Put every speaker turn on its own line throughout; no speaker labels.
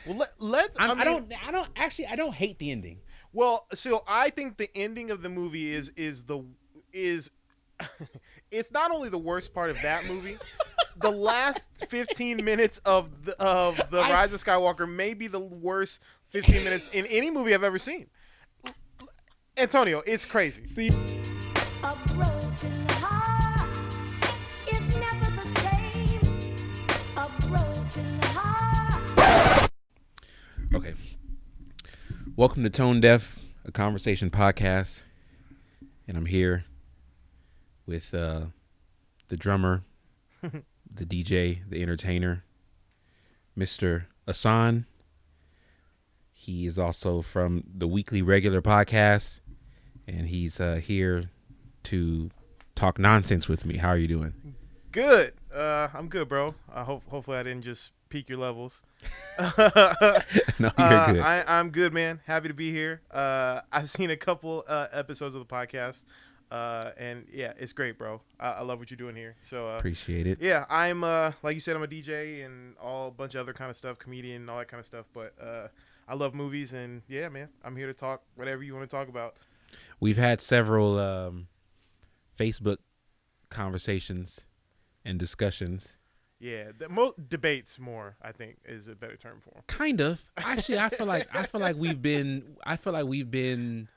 Well, let's. I mean,
I don't hate the ending.
well, so I think the ending of the movie is it's not only the worst part of that movie. The last 15 minutes of the
I
Rise of Skywalker may be the worst 15 minutes in any movie I've ever seen. Antonio, it's crazy.
see.
A broken heart is never the same. A broken heart.
Okay. Welcome to Tone Deaf, a conversation podcast, and I'm here with the drummer, the DJ, the entertainer, Mr. Ahsohn. He is also from the Weekly Regular podcast, and he's here to talk nonsense with me. How are you doing?
Good. I'm good, bro. Hopefully I didn't just peak your levels.
No, you're good.
I'm good, man. Happy to be here. I've seen a couple episodes of the podcast, and yeah, it's great, bro. I love what you're doing here. So
Appreciate it.
yeah, I'm like you said, I'm a DJ and a bunch of other kind of stuff, comedian, and all that kind of stuff. But I love movies, and yeah, man, I'm here to talk whatever you want to talk about.
We've had several Facebook conversations and discussions.
Yeah, debates more, I think, is a better term for them.
Kind of. Actually, I feel like we've been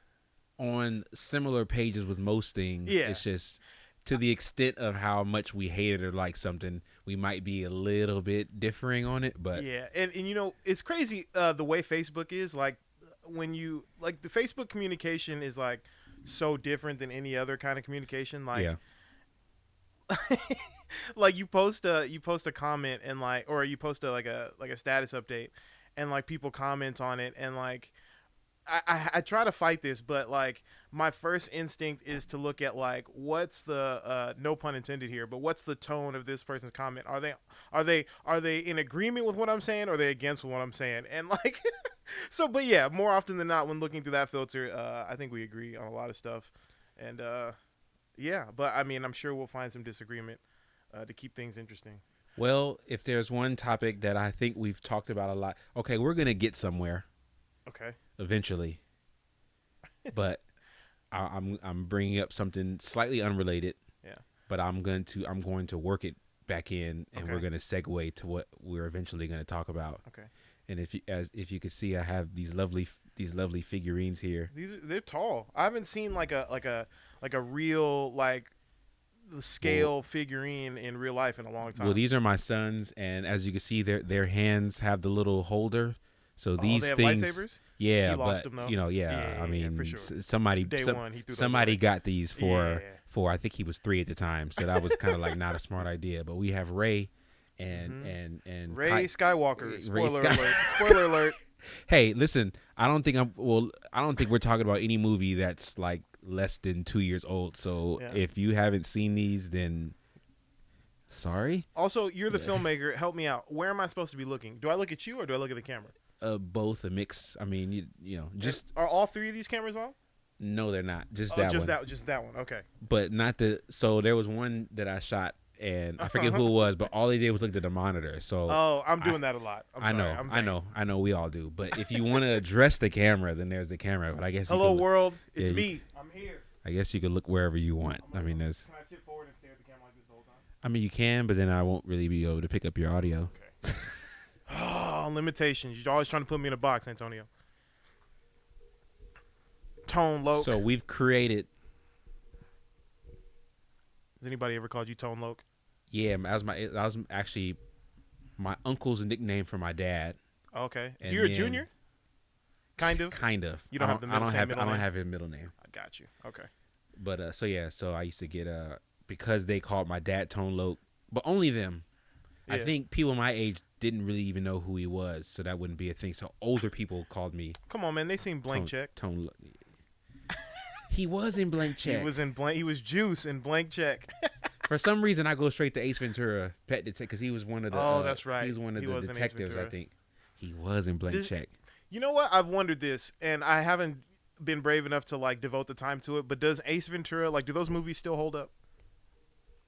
on similar pages with most things.
Yeah.
It's just to the extent of how much we hate it or like something, we might be a little bit differing on it. But
Yeah, and you know, it's crazy the way Facebook is. Like, when you, like, the Facebook communication is, like, so different than any other kind of communication. Like,
yeah,
like you post a comment and, like, or you post a status update, and, like, people comment on it, and, like, I try to fight this, but, like, my first instinct is to look at, like, what's the no pun intended here, but what's the tone of this person's comment? Are they in agreement with what I'm saying, or are they against what I'm saying? And, like, so, but yeah, more often than not, when looking through that filter, I think we agree on a lot of stuff, and yeah, but I mean, I'm sure we'll find some disagreement to keep things interesting.
well, if there's one topic that I think we've talked about a lot, okay, we're gonna get somewhere
Okay.
eventually, but I'm bringing up something slightly unrelated.
Yeah.
But I'm going to work it back in, and
Okay.
we're going to segue to what we're eventually going to talk about.
Okay.
And if you could see, I have these lovely figurines here.
They're tall. I haven't seen like a real, like, the scale figurine in real life in a long time.
Well, these are my sons, and as you can see, their hands have the little holder. So these
they have
things,
lightsabers?
yeah,
He lost
but
them, though?
you know,
Yeah,
I mean,
for sure.
somebody
Day one, he threw those
somebody
away.
got these for
Yeah.
I think he was 3 at the time, so that was kind of like not a smart idea. But we have Ray and
Mhm.
and
Ray Skywalker.
Ray
Spoiler
Sky-
alert. Spoiler alert.
Hey, listen, I don't think we're talking about any movie that's like less than 2 years old. So
Yeah.
if you haven't seen these, then sorry.
Also, you're the
Yeah.
filmmaker. Help me out. Where am I supposed to be looking? Do I look at you or do I look at the camera?
Both a mix. I mean, you know, just
Are all three of these cameras on?
no, they're not. Just
Oh,
that
just
one.
just that one. Okay.
But not the. So there was one that I shot, and I forget who it was, but all they did was look at the monitor. So
Oh, I'm doing that a lot.
I know,
I'm
I know, we all do. But if you want to address the camera, then there's the camera. But I guess
Hello,
you could,
world. It's
yeah,
me. I'm here.
I guess you could look wherever you want. I mean, there's.
Can I sit forward and stare at the camera like this the whole time?
I mean, you can, but then I won't really be able to pick up your audio.
Okay. Oh, limitations. You're always trying to put me in a box, Antonio. Tone Loke.
So we've created.
Has anybody ever called you Tone Loke?
Yeah, that was actually my uncle's nickname for my dad.
Okay. So
And
you're a
then-
junior? Kind of?
Kind of.
You don't have the
I don't
same
have.
middle
I don't
name?
have his middle name.
I got you. Okay.
But so I used to get because they called my dad Tone Loke, but only them. I
Yeah.
think people my age didn't really even know who he was, so that wouldn't be a thing. So older people called me
Come on, man. They seen Blank Check.
Tone Loke. He was in Blank Check.
He was Juice in Blank Check.
For some reason, I go straight to Ace Ventura Pet Detective because he was one of the.
Oh, that's right.
He was one of
He
the
was in Ace
detectives. I
Ventura.
think he was in Blank Check.
You know what? I've wondered this, and I haven't been brave enough to, like, devote the time to it. But does Ace Ventura, like, do those movies still hold up?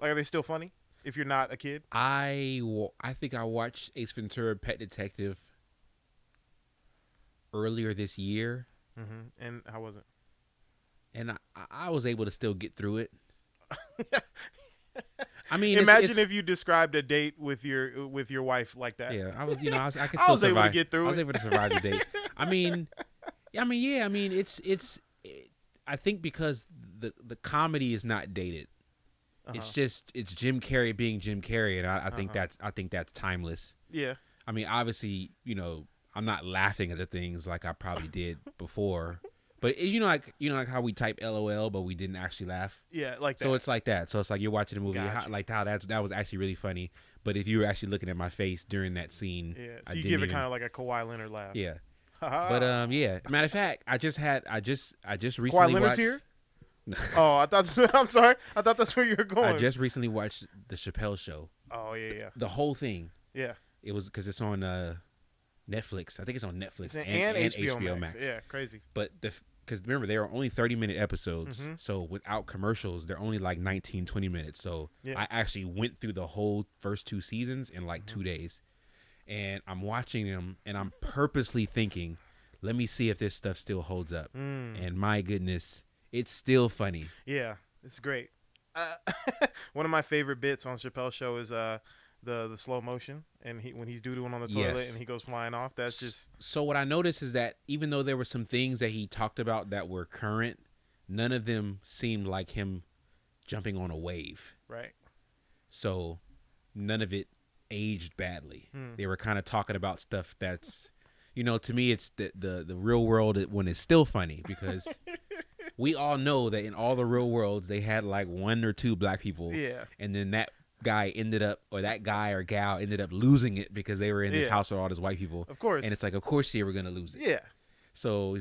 Like, are they still funny if you're not a kid?
I think I watched Ace Ventura Pet Detective earlier this year,
And how was it?
and I was able to still get through it. I mean,
Imagine if you described a date with your wife like that.
yeah, I was, I could
I
still
was able to
survive.
get through
I was
it.
able to survive the date. I mean, I think because the comedy is not dated. It's Jim Carrey being Jim Carrey, and I think that's timeless.
Yeah.
I mean, obviously, I'm not laughing at the things like I probably did before, but like how we type LOL, but we didn't actually laugh.
Yeah, like that.
So it's like that. So it's like you're watching a movie,
Gotcha.
like how that was actually really funny. But if you were actually looking at my face during that scene,
Yeah.
I
So you
didn't
give it
even,
kind of like a Kawhi Leonard laugh.
yeah.
But
But yeah. Matter of fact, I just
Kawhi
recently
Leonard's
watched.
here. Oh, I thought. I'm sorry. I thought that's where you were going.
I just recently watched the Chappelle Show,
Oh yeah.
the whole thing.
Yeah.
It was because it's on Netflix. I think it's on Netflix
And HBO Max. Yeah, crazy.
But because remember, they are only 30-minute episodes.
Mm-hmm.
So without commercials, they're only like 19, 20 minutes. So
Yeah.
I actually went through the whole first 2 seasons in like 2 days. And I'm watching them, and I'm purposely thinking, let me see if this stuff still holds up. And my goodness, it's still funny.
Yeah, it's great. One of my favorite bits on Chappelle's Show is the slow motion, and when he's doodling on the toilet
Yes.
and he goes flying off. That's just
So what I noticed is that even though there were some things that he talked about that were current, none of them seemed like him jumping on a wave.
right.
So none of it aged badly. They were kind of talking about stuff that's, to me, it's the real world when it's still funny, because we all know that in all the real worlds they had like 1 or 2 black people.
Yeah.
And then that guy that guy or gal ended up losing it because they were in this
Yeah.
house with all these white people.
Of course.
And it's like, of course they were gonna lose it.
Yeah.
So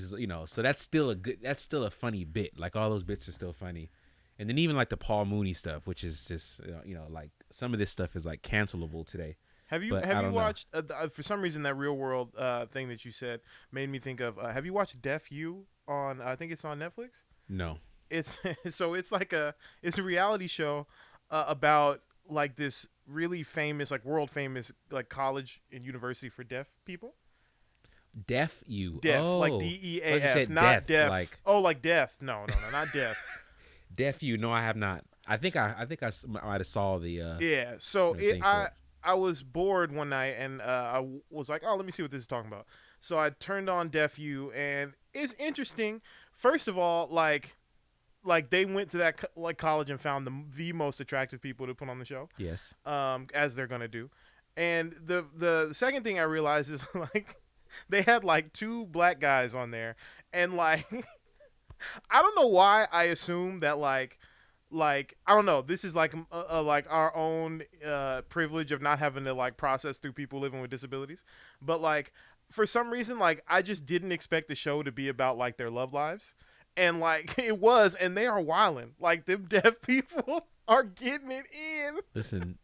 so that's still a funny bit. Like all those bits are still funny. And then even like the Paul Mooney stuff, which is just like some of this stuff is like cancelable today.
Have you
But I
have you
don't know.
watched for some reason that real world thing that you said made me think of have you watched Deaf You on I think it's on Netflix?
No.
It's so it's a reality show about like this really famous like world famous like college and university for deaf people.
Deaf You.
Deaf
Oh.
like
I thought you
DEAF,
said
not
death,
deaf.
like
Like deaf. No, not deaf.
Deaf You. No, I have not. I think I might have saw the
Yeah. So
the thing for it.
I was bored one night and I was like, oh, let me see what this is talking about. So I turned on Deaf U and it's interesting. First of all, like they went to that like college and found the most attractive people to put on the show,
Yes.
as they're gonna do. And the second thing I realized is like they had like 2 black guys on there, and like I don't know why I assume that like I don't know. This is like like our own privilege of not having to like process through people living with disabilities. But like for some reason, like I just didn't expect the show to be about like their love lives, and like it was, and they are wilding. Like them deaf people are getting it in.
Listen,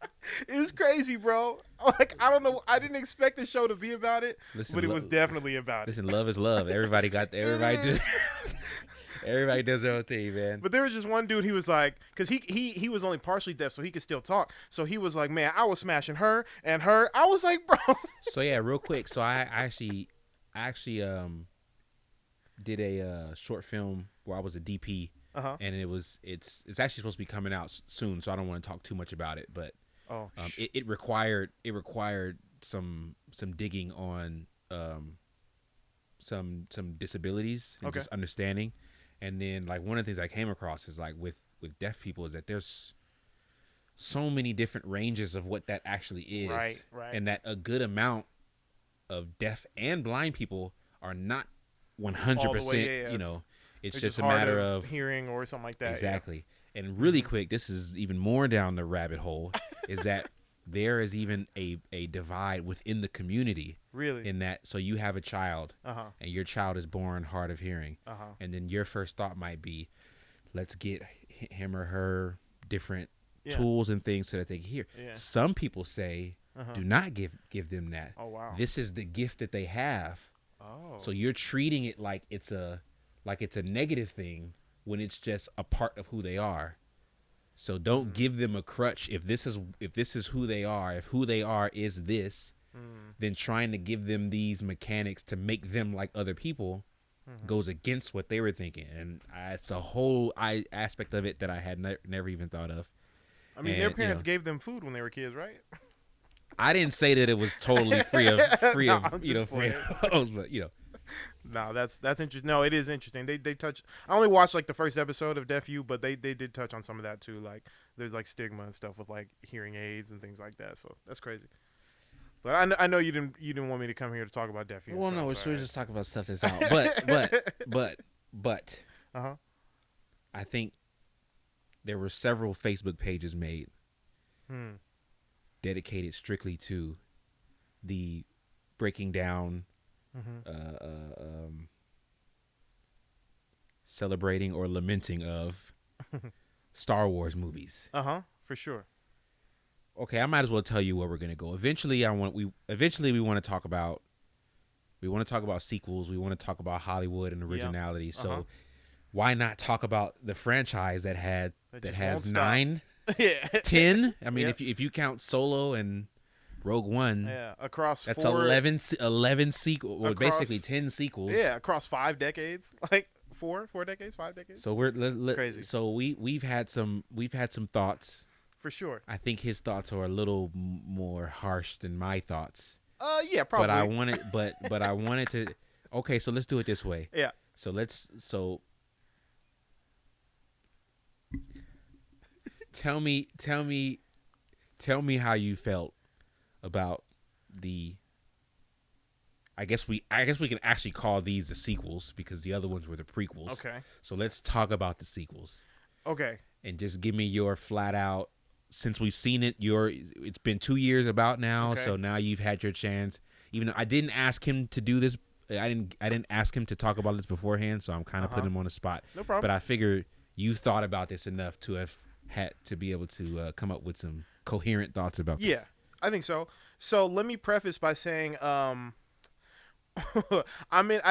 It's crazy, bro. Like I don't know. I didn't expect the show to be about it,
Listen,
but it was definitely about it.
listen, love is love. Everybody everybody does their own thing, man.
But there was just one dude. He was like, because he was only partially deaf, so he could still talk. So he was like, man, I was smashing her and her. I was like, bro.
So yeah, real quick. So I actually did a short film where I was a DP, and it's actually supposed to be coming out soon. So I don't want to talk too much about it, but
Oh,
it required some digging on some disabilities and
Okay.
just understanding. And then like one of the things I came across is like with deaf people is that there's so many different ranges of what that actually is,
Right.
and that a good amount of deaf and blind people are not 100%.
Yeah,
It's
It's
just a
hard
matter of
hearing or something like that. yeah.
exactly. And really quick, this is even more down the rabbit hole, is that there is even a divide within the community
Really.
in that. So you have a child,
Uh-huh.
and your child is born hard of hearing,
Uh-huh.
and then your first thought might be, let's get him or her different
Yeah.
tools and things so that they can hear.
Yeah.
Some people say, do not give them that.
Oh, wow.
This is the gift that they have.
Oh.
So you're treating it like it's a negative thing when it's just a part of who they are. So don't give them a crutch if this is who they are. If who they are is this, then trying to give them these mechanics to make them like other people goes against what they were thinking, and it's a whole aspect of it that I had never even thought of.
I mean, their parents gave them food when they were kids, right?
I didn't say that it was totally free of free
No,
of
I'm
you know
just
free
playing.
of hoes, but
No, that's interesting. No, it is interesting. They touch. I only watched like the first episode of Deaf U, but they did touch on some of that too. Like there's like stigma and stuff with like hearing aids and things like that. So that's crazy. But I know you didn't want me to come here to talk about Deaf U.
well,
so
no, we're
it's all right.
just talking about stuff that's out. But
Uh-huh.
I think there were several Facebook pages made dedicated strictly to the breaking down, celebrating or lamenting of Star Wars movies.
For sure.
Okay, I might as well tell you where we're gonna go. Eventually, we want to talk about sequels. We want to talk about Hollywood and originality. So why not talk about the franchise that
just
has
won't
9,
Yeah.
10? I mean,
Yep.
if you count Solo and Rogue One,
Yeah. Across
that's
four,
11 sequels. Well,
across-
basically 10 sequels.
Yeah, across 5 decades. Like 4 decades, 5 decades.
So we're
Crazy.
So we've had some thoughts.
For sure.
I think his thoughts are a little more harsh than my thoughts.
Yeah, probably.
But I wanted to. Okay, so let's do it this way.
Yeah.
So tell me how you felt about the. I guess we can actually call these the sequels because the other ones were the prequels.
Okay.
So let's talk about the sequels
Okay.
and just give me your flat out. Since we've seen it, it's been 2 years about now,
Okay.
so now you've had your chance. Even though I didn't ask him to do this, I didn't ask him to talk about this beforehand, so I'm kind of putting him on the spot.
No problem.
But I figured you thought about this enough to have had to be able to come up with some coherent thoughts about
Yeah,
this.
I think so. So let me preface by saying, I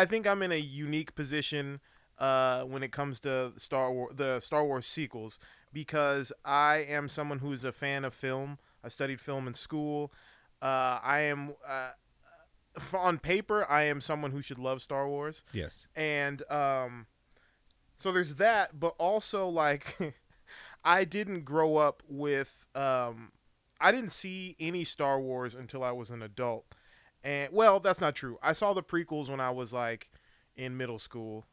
think I'm in a unique position when it comes to the Star Wars sequels, because I am someone who's a fan of film. I studied film in school. I am on paper, I am someone who should love Star Wars,
Yes.
and so there's that. But also, like, I didn't grow up with. I didn't see any Star Wars until I was an adult. And well, that's not true. I saw the prequels when I was like in middle school.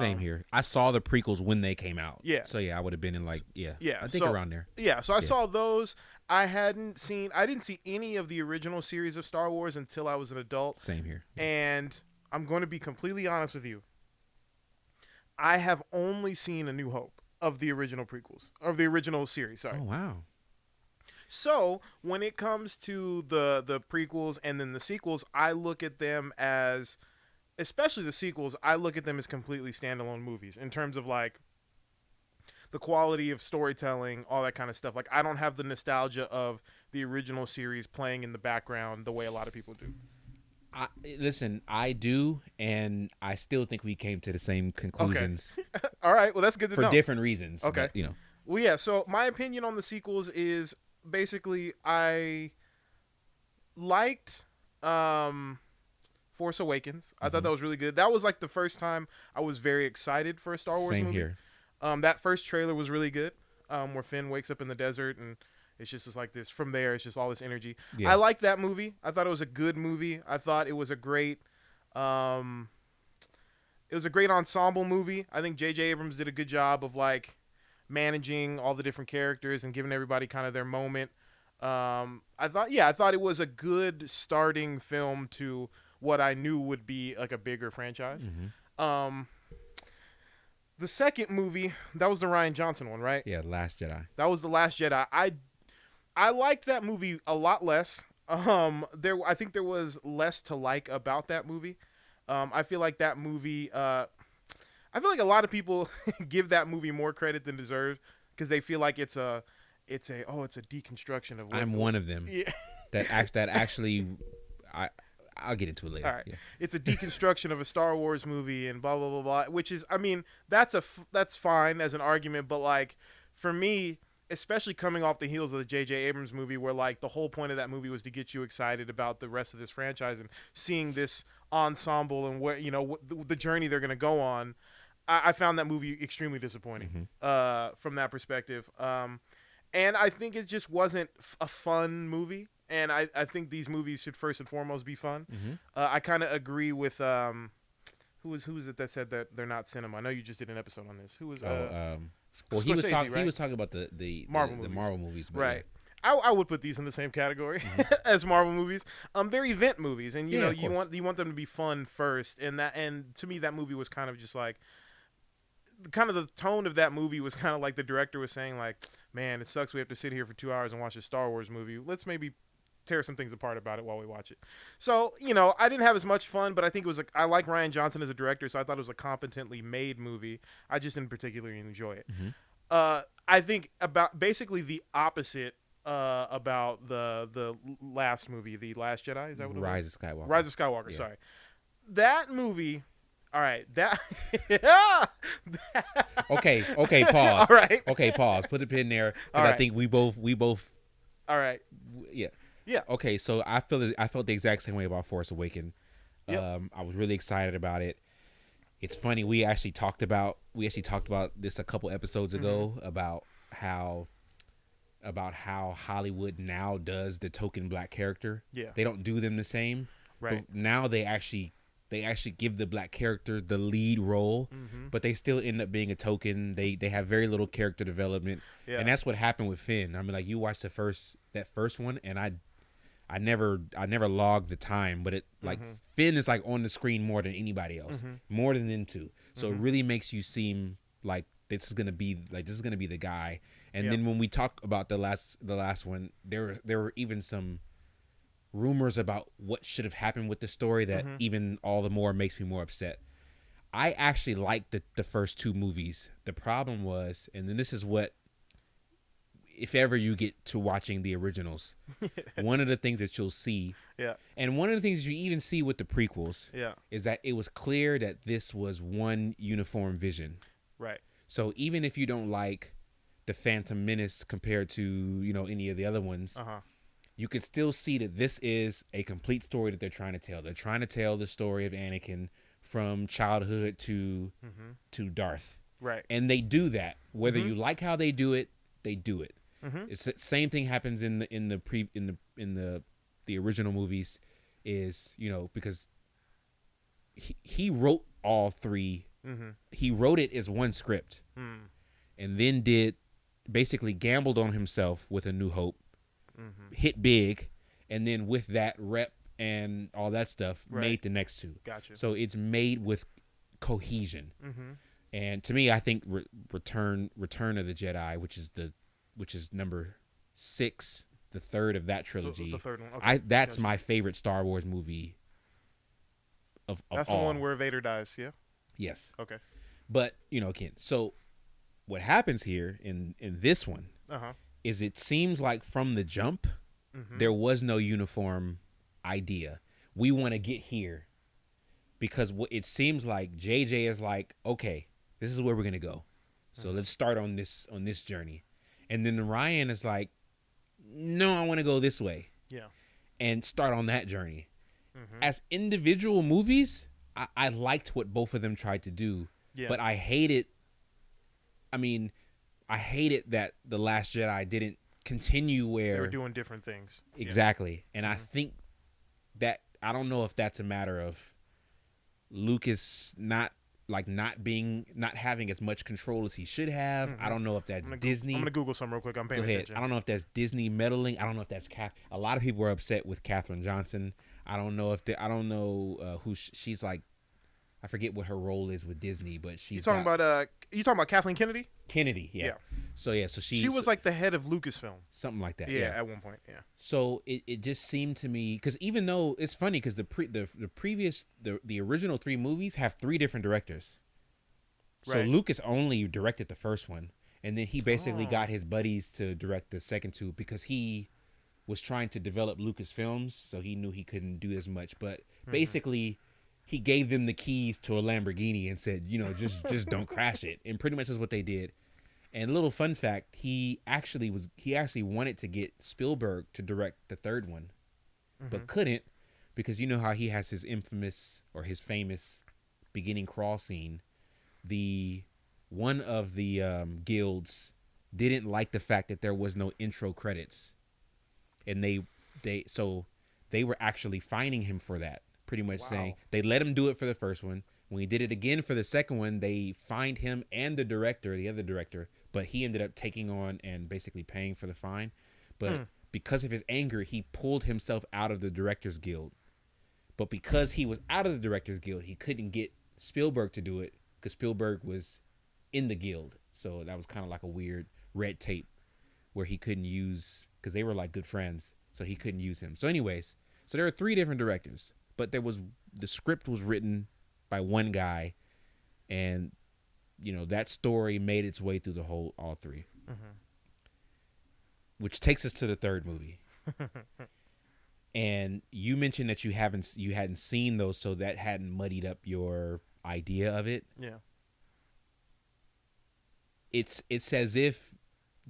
Same here. I saw the prequels when they came out.
Yeah.
So yeah, I would have been in like
Yeah,
I think
so-
around there.
Yeah, so I saw those. I didn't see any of the original series of Star Wars until I was an adult.
Same here.
And I'm going to be completely honest with you. I have only seen A New Hope of the original prequels, of the original series, sorry.
Oh wow.
So when it comes to the prequels and then the sequels, I look at them as, especially the sequels, I look at them as completely standalone movies in terms of like the quality of storytelling, all that kind of stuff. Like I don't have the nostalgia of the original series playing in the background the way a lot of people do.
Listen, I do, and I still think we came to the same conclusions
All right, well that's good to
for
know.
different reasons.
Okay.
But,
Well, yeah. So my opinion on the sequels is basically I liked Force Awakens. I thought that was really good. That was like the first time I was very excited for a Star Wars
same
movie.
here.
That first trailer was really good. Where Finn wakes up in the desert and it's just like this. From there, it's just all this energy.
Yeah.
I liked that movie. I thought it was a good movie. I thought it was a great. It was a great ensemble movie. I think J.J. Abrams did a good job of like managing all the different characters and giving everybody kind of their moment. I thought it was a good starting film to what I knew would be like a bigger franchise.
Mm-hmm.
The second movie, that was the Rian Johnson one, right?
Yeah, Last Jedi.
That was The Last Jedi. I liked that movie a lot less. I think there was less to like about that movie. I feel like that movie. I feel like a lot of people give that movie more credit than deserved because they feel like it's a deconstruction of.
I'm one of them.
Yeah.
That actually, I'll get into it later.
All right.
Yeah.
It's a deconstruction of a Star Wars movie and blah blah blah blah. Which is, I mean, that's fine as an argument, but like for me, especially coming off the heels of the J.J. Abrams movie, where like the whole point of that movie was to get you excited about the rest of this franchise and seeing this ensemble and what the journey they're going to go on. I found that movie extremely disappointing from that perspective. And I think it just wasn't a fun movie. And I think these movies should first and foremost be fun. I kind of agree with who was it that said that they're not cinema? I know you just did an episode on this. Who was
well, he was
Scorsese,
talking.
right?
He was talking about the Marvel movies, but
right? I would put these in the same category as Marvel movies. They're event movies, and you want them to be fun first. And to me that movie was kind of just like, kind of the tone of that movie was kind of like the director was saying like, man, it sucks we have to sit here for 2 hours and watch a Star Wars movie. Let's maybe tear some things apart about it while we watch it. So, I didn't have as much fun, but I think it was I like Rian Johnson as a director, so I thought it was a competently made movie. I just didn't particularly enjoy it. I think about basically the opposite about the last movie, The Last Jedi. Is that what it was?
Rise of Skywalker.
Rise of Skywalker, sorry. That movie, all right, that
Okay, pause.
All right.
Okay, pause. Put a pin there,
All
because I
right.
think we both
all right.
yeah.
Yeah.
Okay, so I felt the exact same way about Force Awakens.
Yep.
I was really excited about it. It's funny, we actually talked about this a couple episodes ago about how Hollywood now does the token black character.
Yeah.
They don't do them the same.
Right.
But now they actually give the black character the lead role, but they still end up being a token. They have very little character development.
Yeah.
And that's what happened with Finn. I mean, like, you watch that first one, and I never logged the time, but it like Finn is like on the screen more than anybody else, more than them two. So it really makes you seem like this is gonna be the guy. And then when we talk about the last one, there were even some rumors about what should have happened with the story that even all the more makes me more upset. I actually liked the first two movies. The problem was, and then this is what, if ever you get to watching the originals, one of the things that you'll see, and one of the things you even see with the prequels, is that it was clear that this was one uniform vision.
Right.
So even if you don't like the Phantom Menace compared to any of the other ones, you can still see that this is a complete story that they're trying to tell. They're trying to tell the story of Anakin from childhood to Darth. Right. And they do that. Whether you like how they do it, they do it. It's the same thing happens in the original movies, is because he wrote all three. He wrote it as one script, and then basically gambled on himself with A New Hope. Hit big, and then with that rep and all that stuff, made the next two.
Gotcha.
So it's made with cohesion. And to me, I think Return of the Jedi, which is number 6, the third of that trilogy.
So the third one. Okay.
That's my favorite Star Wars movie of
That's
all.
the one where Vader dies. Yeah.
Yes.
Okay.
But again, so what happens here in this one is it seems like from the jump there was no uniform idea. We want to get here because what it seems like JJ is like, okay, this is where we're gonna go. So let's start on this journey. And then Ryan is like, no, I want to go this way. Yeah. And start on that journey. As individual movies, I liked what both of them tried to do. Yeah. But I hated that The Last Jedi didn't continue where
they were doing different things.
Exactly. And I think that, I don't know if that's a matter of Lucas not having as much control as he should have. I don't know if that's Disney.
I'm gonna Google some real quick. I'm paying attention.
I don't know if that's Disney meddling. I don't know if that's a lot of people are upset with Katherine Johnson. I don't know who she's like. I forget what her role is with Disney, but she's
you talking about Kathleen Kennedy?
Kennedy, yeah. So she
was like the head of Lucasfilm,
something like that.
Yeah, at one point, yeah.
So it just seemed to me, because even though it's funny, because the original 3 movies have 3 different directors. So Lucas only directed the first one, and then he basically got his buddies to direct the second 2 because he was trying to develop Lucasfilms, so he knew he couldn't do as much. But basically, he gave them the keys to a Lamborghini and said, just don't crash it. And pretty much is what they did. And little fun fact, he actually wanted to get Spielberg to direct the third one, but couldn't because you know how he has his famous beginning crawl scene. The one of the guilds didn't like the fact that there was no intro credits, and they were actually fining him for that. Pretty much saying they let him do it for the first one. When he did it again for the second one, they fined him and the other director, but he ended up taking on and basically paying for the fine. But because of his anger, he pulled himself out of the Directors Guild. But because he was out of the Directors Guild, he couldn't get Spielberg to do it because Spielberg was in the guild. So that was kind of like a weird red tape where he couldn't use, because they were like good friends, so he couldn't use him. So anyways, so there are 3 different directors, but the script was written by one guy, and that story made its way through all 3, which takes us to the third movie. And you mentioned that you hadn't seen those, so that hadn't muddied up your idea of it.
Yeah.
It's as if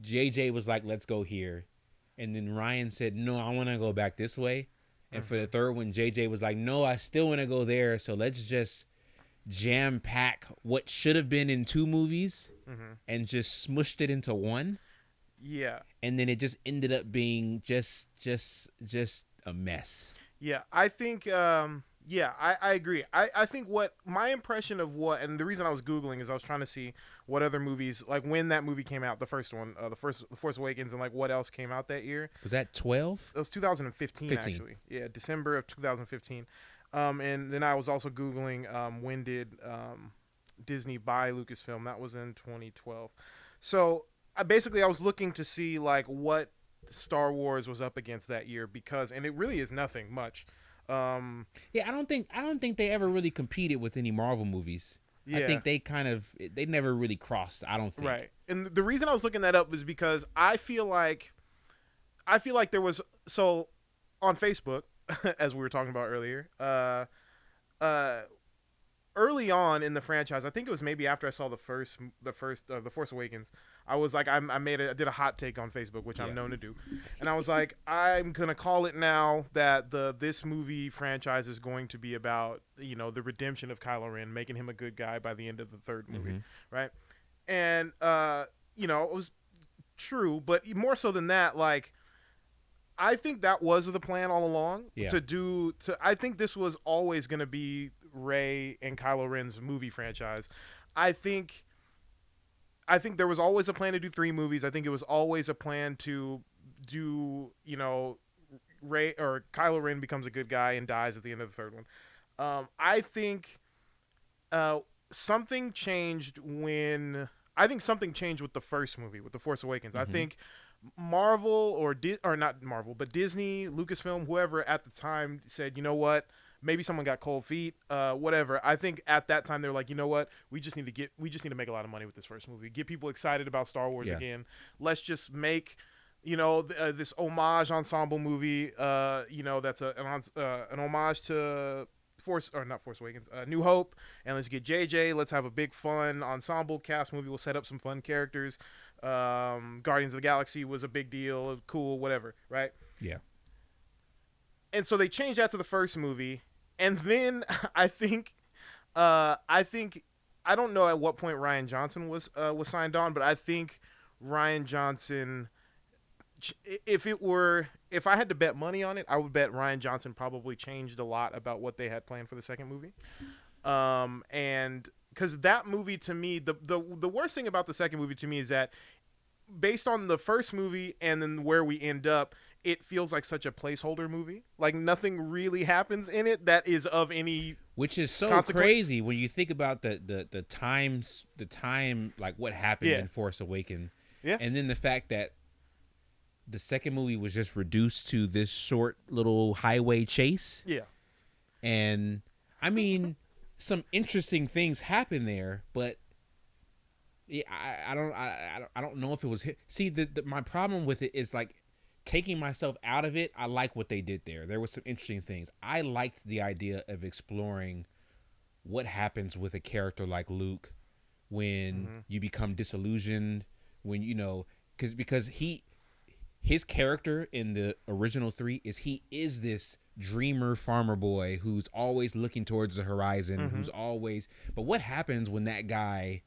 JJ was like, let's go here, and then Ryan said, no, I want to go back this way. And for the third one, JJ was like, no, I still want to go there, so let's just jam pack what should have been in 2 movies and just smushed it into one.
Yeah.
And then it just ended up being just a mess.
Yeah, I think I agree. I think what my impression of and the reason I was Googling is I was trying to see what other movies, like when that movie came out, the first one, the Force Awakens, and like what else came out that year.
Was that 12?
It was 2015 actually. Yeah, December of 2015. And then I was also Googling when did Disney buy Lucasfilm. That was in 2012. So I was looking to see like what Star Wars was up against that year and it really is nothing much.
Yeah, I don't think they ever really competed with any Marvel movies. Yeah. I think they never really crossed. I don't think.
Right. And the reason I was looking that up is because I feel like there was, so on Facebook, as we were talking about earlier, early on in the franchise, I think it was maybe after I saw the first The Force Awakens, I was like, I did a hot take on Facebook, which I'm known to do, and I was like, I'm gonna call it now that this movie franchise is going to be about the redemption of Kylo Ren, making him a good guy by the end of the third movie, right? And it was true, but more so than that, like, I think that was the plan all along. Yeah. I think this was always going to be Rey and Kylo Ren's movie franchise. I think there was always a plan to do 3 movies. I think it was always a plan to do, Rey or Kylo Ren becomes a good guy and dies at the end of the third one. I think something changed with the first movie, with The Force Awakens. I think Marvel or not Marvel, but Disney, Lucasfilm, whoever at the time said, you know what, maybe someone got cold feet, whatever. I think at that time they were like, you know what, we just need to make a lot of money with this first movie, get people excited about Star Wars again. Let's just make this homage ensemble movie, that's an homage to not Force Awakens, New Hope, and let's get JJ. Let's have a big fun ensemble cast movie. We'll set up some fun characters. Guardians of the Galaxy was a big deal, cool, whatever, right?
Yeah.
And so they changed that to the first movie, and then I don't know at what point Rian Johnson was signed on, but I think Rian Johnson, if I had to bet money on it, I would bet Rian Johnson probably changed a lot about what they had planned for the second movie. And because that movie, to me, the worst thing about the second movie to me is that based on the first movie and then where we end up, it feels like such a placeholder movie. Like nothing really happens in it that is of any,
which is so crazy when you think about the time, like what happened in Force Awakens, and then the fact that the second movie was just reduced to this short little highway chase. Yeah. And I mean, some interesting things happen there, but yeah, I don't know if it was hit. See, my problem with it is like taking myself out of it. I like what they did there. There was some interesting things. I liked the idea of exploring what happens with a character like Luke when you become disillusioned when because his character in the original 3 is he is this dreamer farmer boy who's always looking towards the horizon, who's always. But what happens when that guy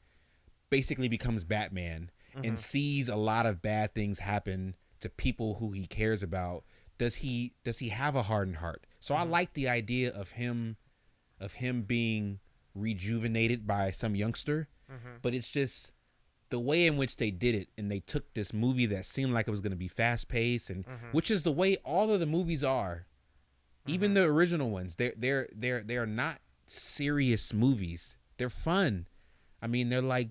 basically becomes Batman and sees a lot of bad things happen to people who he cares about? Does he have a hardened heart? So I like the idea of him being rejuvenated by some youngster, but it's just the way in which they did it, and they took this movie that seemed like it was going to be fast paced, and which is the way all of the movies are, even the original ones. They're not serious movies. They're fun. I mean, they're like,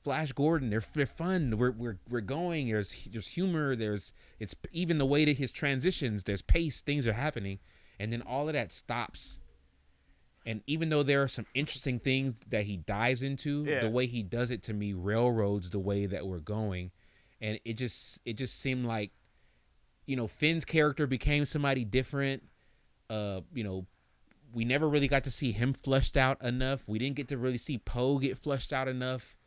Flash Gordon. They're fun. We're going. There's humor. It's even the way that his transitions. There's pace. Things are happening, and then all of that stops. And even though there are some interesting things that he dives into, the way he does it to me railroads the way that we're going. And it just seemed like, Finn's character became somebody different. We never really got to see him fleshed out enough. We didn't get to really see Poe get fleshed out enough.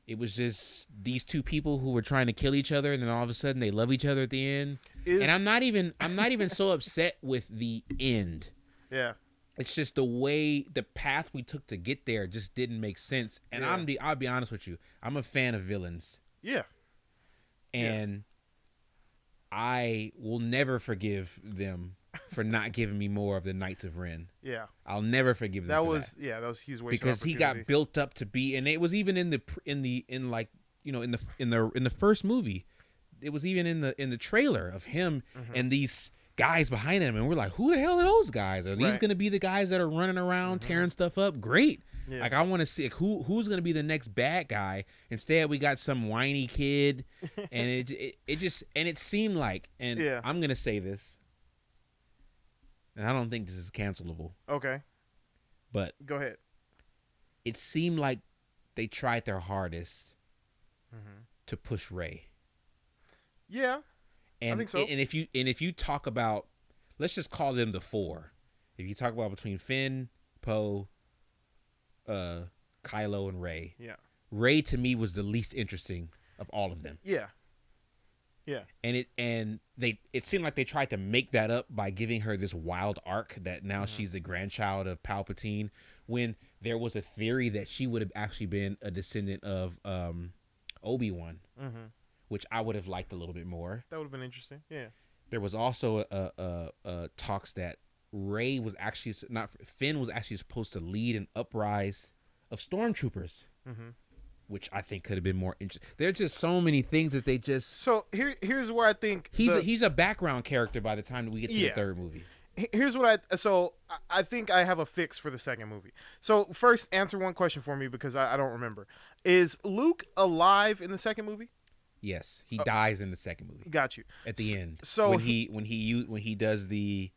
It was just these two people who were trying to kill each other, and then all of a sudden they love each other at the end. And I'm not even so upset with the end.
Yeah.
It's just the path we took to get there just didn't make sense. And I'll be honest with you. I'm a fan of villains.
Yeah.
And I will never forgive them for not giving me more of the Knights of Ren.
Yeah.
I'll never forgive them for that.
That was huge waste
because he got built up to be, and it was even in the first movie. It was even in the trailer of him and these guys behind him, and we're like, who the hell are those guys? Are these going to be the guys that are running around tearing stuff up? Great. Yeah. Like, I want to see who's going to be the next bad guy. Instead, we got some whiny kid, and it seemed like, and I'm going to say this, and I don't think this is cancelable.
Okay.
But
go ahead.
It seemed like they tried their hardest to push Rey.
Yeah.
And,
I think so.
And if you talk about, let's just call them the 4. If you talk about between Finn, Poe, Kylo, and Rey.
Yeah.
Rey to me was the least interesting of all of them.
Yeah. Yeah.
And it seemed like they tried to make that up by giving her this wild arc that now she's the grandchild of Palpatine, when there was a theory that she would have actually been a descendant of Obi-Wan. Which I would have liked a little bit more.
That would have been interesting. Yeah.
There was also talks that Finn was actually supposed to lead an uprise of stormtroopers, which I think could have been more interesting. There's just so many things that they just.
So here's where I think
he's a background character by the time that we get to the third movie.
Here's what I think I have a fix for the second movie. So first, answer one question for me, because I don't remember. Is Luke alive in the second movie?
Yes, he dies in the second movie.
Got you.
At the end.
So
when he does the,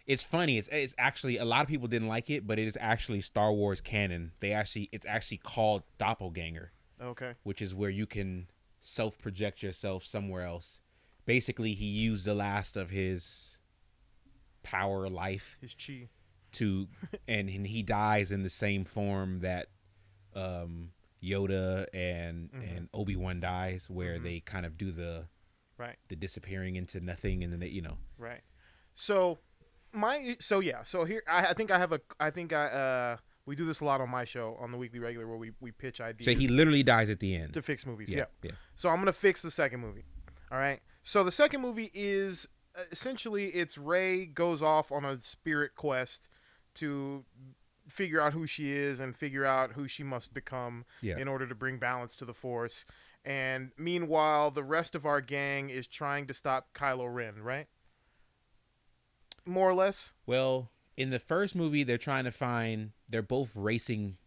it's funny. It's actually, a lot of people didn't like it, but it is actually Star Wars canon. It's actually called Doppelganger.
Okay.
Which is where you can self-project yourself somewhere else. Basically, he used the last of his power life,
his chi,
and he dies in the same form that Yoda and Obi-Wan dies, where they kind of do the disappearing into nothing, and then they,
right. So here I think we do this a lot on my show on the Weekly Regular, where we pitch ideas.
So he literally dies at the end
to fix movies.
Yeah.
So I'm gonna fix the second movie. All right. So the second movie is essentially, it's Rey goes off on a spirit quest to figure out who she is and figure out who she must become in order to bring balance to the Force. And meanwhile, the rest of our gang is trying to stop Kylo Ren, right? More or less.
Well, in the first movie, they're both racing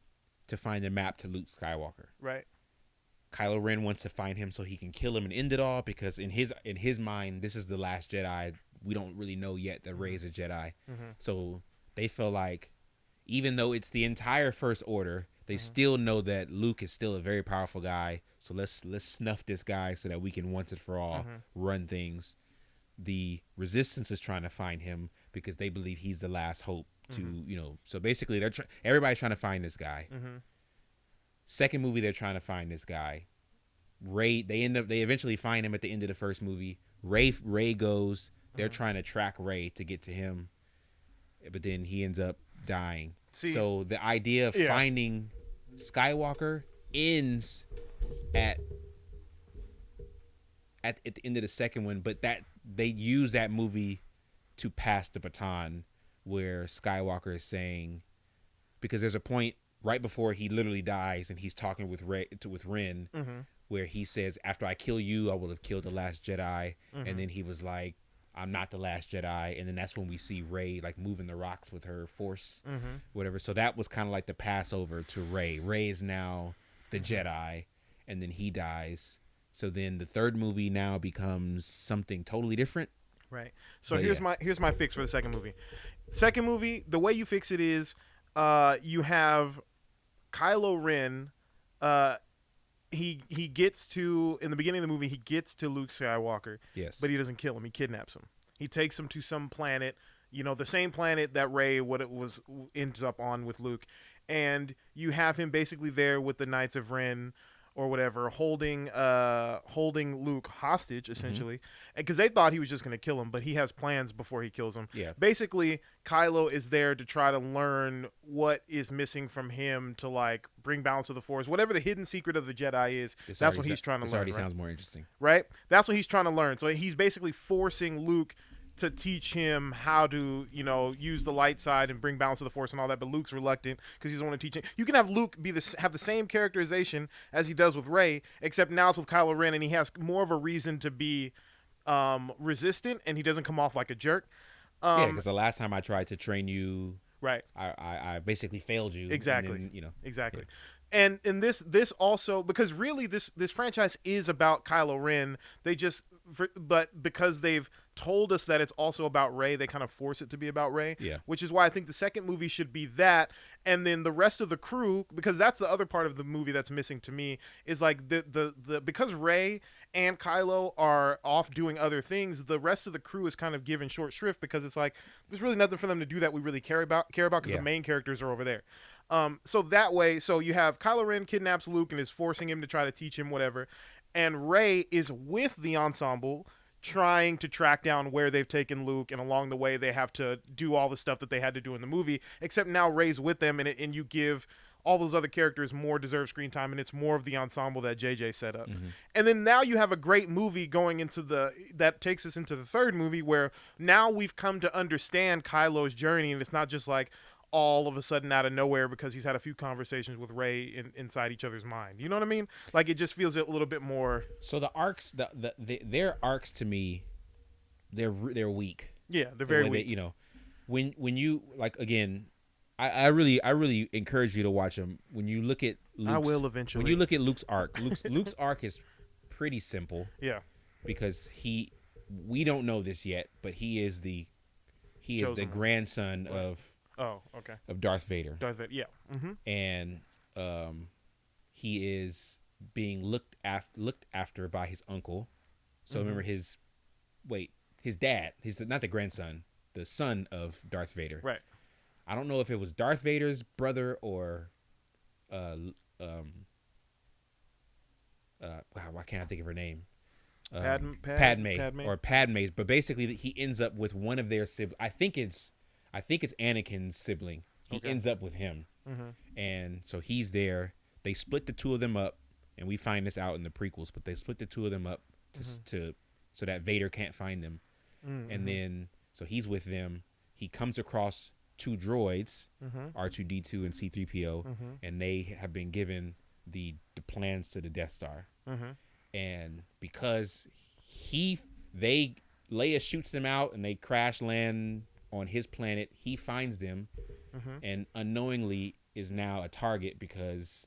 to find a map to Luke Skywalker.
Right.
Kylo Ren wants to find him so he can kill him and end it all, because in his mind, this is the last Jedi. We don't really know yet that Rey's a Jedi. So they feel like, even though it's the entire First Order, they still know that Luke is still a very powerful guy. So let's snuff this guy so that we can once and for all run things. The Resistance is trying to find him because they believe he's the last hope to, So basically, everybody's trying to find this guy. Second movie, they're trying to find this guy. Ray, they eventually find him at the end of the first movie. Ray goes. They're trying to track Ray to get to him, but then he ends up dying.
See,
So the idea of
yeah.
finding Skywalker ends at the end of the second one, but that they use that movie to pass the baton, where Skywalker is saying, because there's a point right before he literally dies and he's talking with Ren, where he says, after I kill you, I will have killed the last Jedi. And then he was like, I'm not the last Jedi. And then that's when we see Rey like moving the rocks with her force, whatever. So that was kind of like the passover to Rey. Rey is now the Jedi, and then he dies. So then the third movie now becomes something totally different.
Right. So
But
here's my fix for the second movie. Second movie, the way you fix it is, you have Kylo Ren. He gets to, in the beginning of the movie, he gets to Luke Skywalker.
Yes.
But he doesn't kill him. He kidnaps him. He takes him to some planet, the same planet that Rey ends up on with Luke, and you have him basically there with the Knights of Ren or whatever, holding Luke hostage essentially, because they thought he was just going to kill him, but he has plans before he kills him.
Yeah.
Basically, Kylo is there to try to learn what is missing from him to like bring balance to the Force, whatever the hidden secret of the Jedi is. That's what he's trying to learn.
This already sounds more interesting,
right? That's what he's trying to learn. So he's basically forcing Luke to teach him how to, use the light side and bring balance to the Force and all that. But Luke's reluctant because he doesn't want to teach him. You can have Luke have the same characterization as he does with Rey, except now it's with Kylo Ren, and he has more of a reason to be resistant, and he doesn't come off like a jerk.
Yeah, because the last time I tried to train you,
right,
I basically failed you.
Exactly.
And then,
exactly.
Yeah.
And in this also, because really this franchise is about Kylo Ren, but because they've told us that it's also about Rey, they kind of force it to be about Rey.
Yeah.
Which is why I think the second movie should be that, and then the rest of the crew, because that's the other part of the movie that's missing to me, is like the because Rey and Kylo are off doing other things, the rest of the crew is kind of given short shrift, because it's like there's really nothing for them to do that we really care about because the main characters are over there. So that way, so you have Kylo Ren kidnaps Luke and is forcing him to try to teach him whatever, and Rey is with the ensemble trying to track down where they've taken Luke, and along the way they have to do all the stuff that they had to do in the movie, except now Rey's with them, and you give all those other characters more deserved screen time, and it's more of the ensemble that JJ set up. And then now you have a great movie going into that takes us into the third movie, where now we've come to understand Kylo's journey, and it's not just like all of a sudden out of nowhere because he's had a few conversations with Rey inside each other's mind. You know what I mean? Like, it just feels a little bit more.
So the arcs, their arcs to me, they're weak.
Yeah, they're very weak.
When you like, again, I really encourage you to watch them. When you look at Luke's,
I will eventually.
When you look at Luke's arc, Luke's arc is pretty simple.
Yeah.
Because we don't know this yet, but he is the grandson of.
Oh, okay.
Of Darth Vader.
Yeah. Mm-hmm.
And he is being looked after by his uncle. So remember his dad. He's not the grandson, the son of Darth Vader.
Right.
I don't know if it was Darth Vader's brother or why can't I think of her name? Padme or Padme's. But basically, he ends up with one of their siblings. I think it's Anakin's sibling. He ends up with him. And so he's there. They split the two of them up, and we find this out in the prequels, but they split the two of them up so that Vader can't find them. And then, so he's with them. He comes across two droids, R2-D2 and C-3PO, and they have been given the plans to the Death Star. And because Leia shoots them out and they crash land on his planet, he finds them and unknowingly is now a target because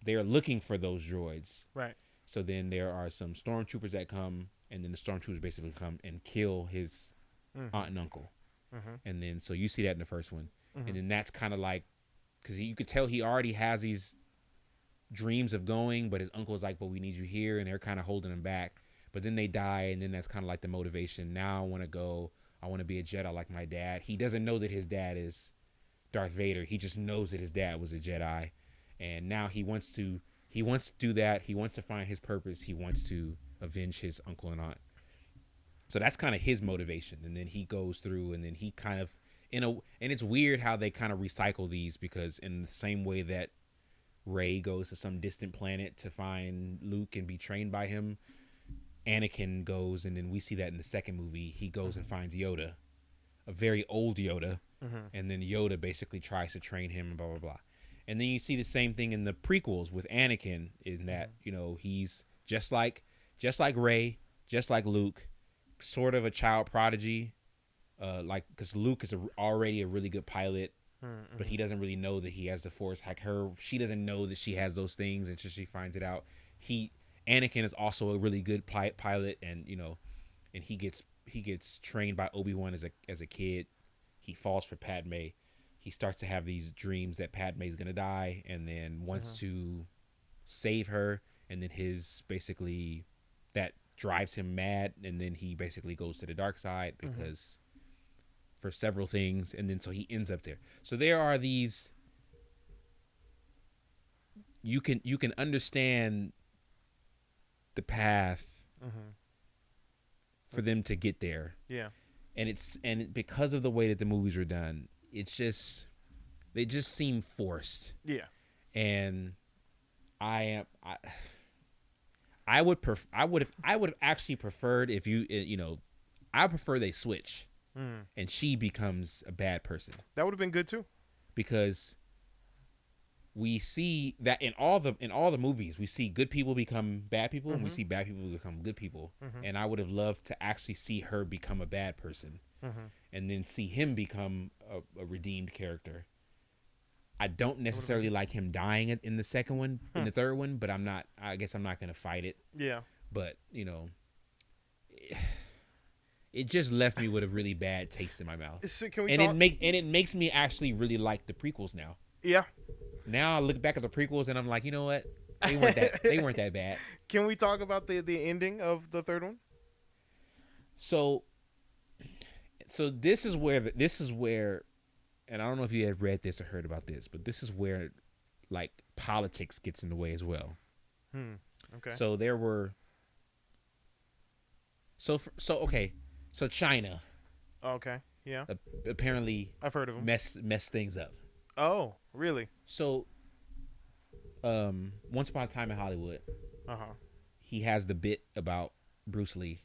they're looking for those droids.
Right.
So then there are some stormtroopers that come, and then the stormtroopers basically come and kill his aunt and uncle. And then so you see that in the first one. And then that's kind of like, because you could tell he already has these dreams of going, but his uncle's like, but we need you here, and they're kind of holding him back. But then they die, and then that's kind of like the motivation. Now I want to go. I want to be a Jedi like my dad. He doesn't know that his dad is Darth Vader. He just knows that his dad was a Jedi. And now he wants to He wants to do that. He wants to find his purpose. He wants to avenge his uncle and aunt. So that's kind of his motivation. And then he goes through, and then he kind of and it's weird how they kind of recycle these, because in the same way that Rey goes to some distant planet to find Luke and be trained by him, Anakin goes, and then we see that in the second movie. He goes and finds Yoda, a very old Yoda, and then Yoda basically tries to train him and blah blah blah. And then you see the same thing in the prequels with Anakin, in that he's just like Rey, just like Luke, sort of a child prodigy, because Luke is already a really good pilot, but he doesn't really know that he has the Force. Like she doesn't know that she has those things until she finds it out. Anakin is also a really good pilot, and and he gets trained by Obi-Wan as a kid. He falls for Padme. He starts to have these dreams that Padme is gonna die, and then wants to save her, and then that drives him mad, and then he basically goes to the dark side because for several things, and then so he ends up there. So there are these. You can understand the path for them to get there.
Yeah.
And because of the way that the movies were done, they just seem forced.
Yeah.
And I would have actually preferred if I prefer they switch and she becomes a bad person.
That would have been good too.
Because we see that in all the movies, we see good people become bad people, and we see bad people become good people. And I would have loved to actually see her become a bad person, and then see him become a redeemed character. I don't necessarily like him dying in the second one, in the third one, but I guess I'm not gonna fight it.
Yeah.
But it just left me with a really bad taste in my mouth.
So can we
it makes me actually really like the prequels now.
Yeah.
Now I look back at the prequels and I'm like, you know what? They weren't that bad.
Can we talk about the ending of the third one?
So this is where, and I don't know if you have read this or heard about this, but this is where like politics gets in the way as well.
Okay.
So there were. So China.
Okay. Yeah.
Apparently,
I've heard of them.
Mess things up.
Oh, really?
So, Once Upon a Time in Hollywood, he has the bit about Bruce Lee.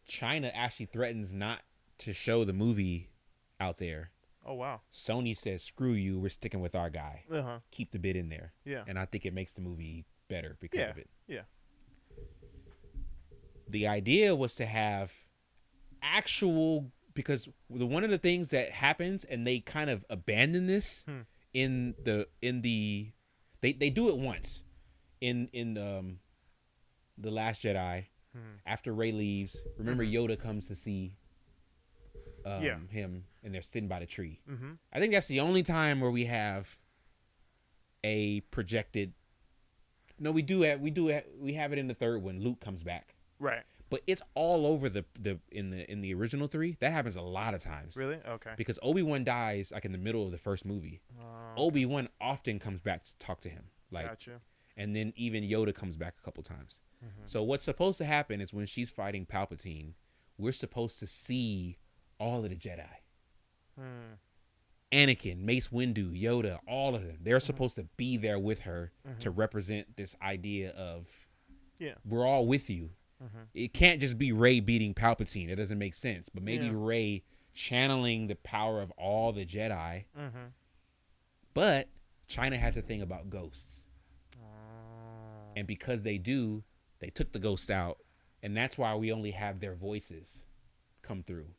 China actually threatens not to show the movie out there.
Oh, wow.
Sony says, "Screw you, we're sticking with our guy. Keep the bit in there."
Yeah.
And I think it makes the movie better because of it.
Yeah.
The idea was to have actual, because one of the things that happens, and they kind of abandon this in the they do it once in the Last Jedi, after Rey leaves. Remember, Yoda comes to see him, and they're sitting by the tree. I think that's the only time where we have a projected. No, we have it in the third one. Luke comes back.
Right.
But it's all over in the original three. That happens a lot of times.
Really? Okay.
Because Obi-Wan dies like in the middle of the first movie. Obi-Wan often comes back to talk to him.
Gotcha.
And then even Yoda comes back a couple times. So what's supposed to happen is when she's fighting Palpatine, we're supposed to see all of the Jedi. Anakin, Mace Windu, Yoda, all of them. They're supposed to be there with her to represent this idea of we're all with you. It can't just be Rey beating Palpatine. It doesn't make sense. But maybe Rey channeling the power of all the Jedi. But China has a thing about ghosts. And because they do, they took the ghost out. And that's why we only have their voices come through.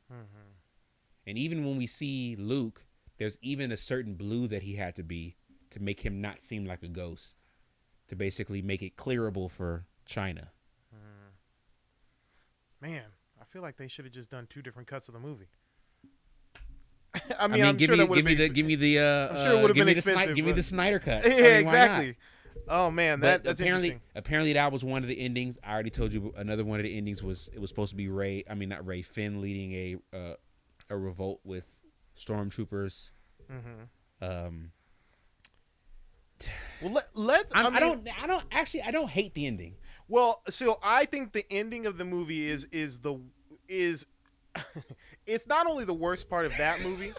And even when we see Luke, there's even a certain blue that he had to be to make him not seem like a ghost. To basically make it clearable for China.
Man, I feel like they should have just done 2 different cuts of the movie. I'm sure that would have been
give me the
I'm sure it would have been expensive.
give me the Snyder cut.
Yeah,
I mean,
exactly. Oh man, that's interesting.
Apparently that was one of the endings. I already told you another one of the endings was it was supposed to be Rey. I mean not Rey. Finn leading a revolt with stormtroopers.
Well, let's. I mean,
I don't hate the ending.
well, so I think the ending of the movie is it's not only the worst part of that movie.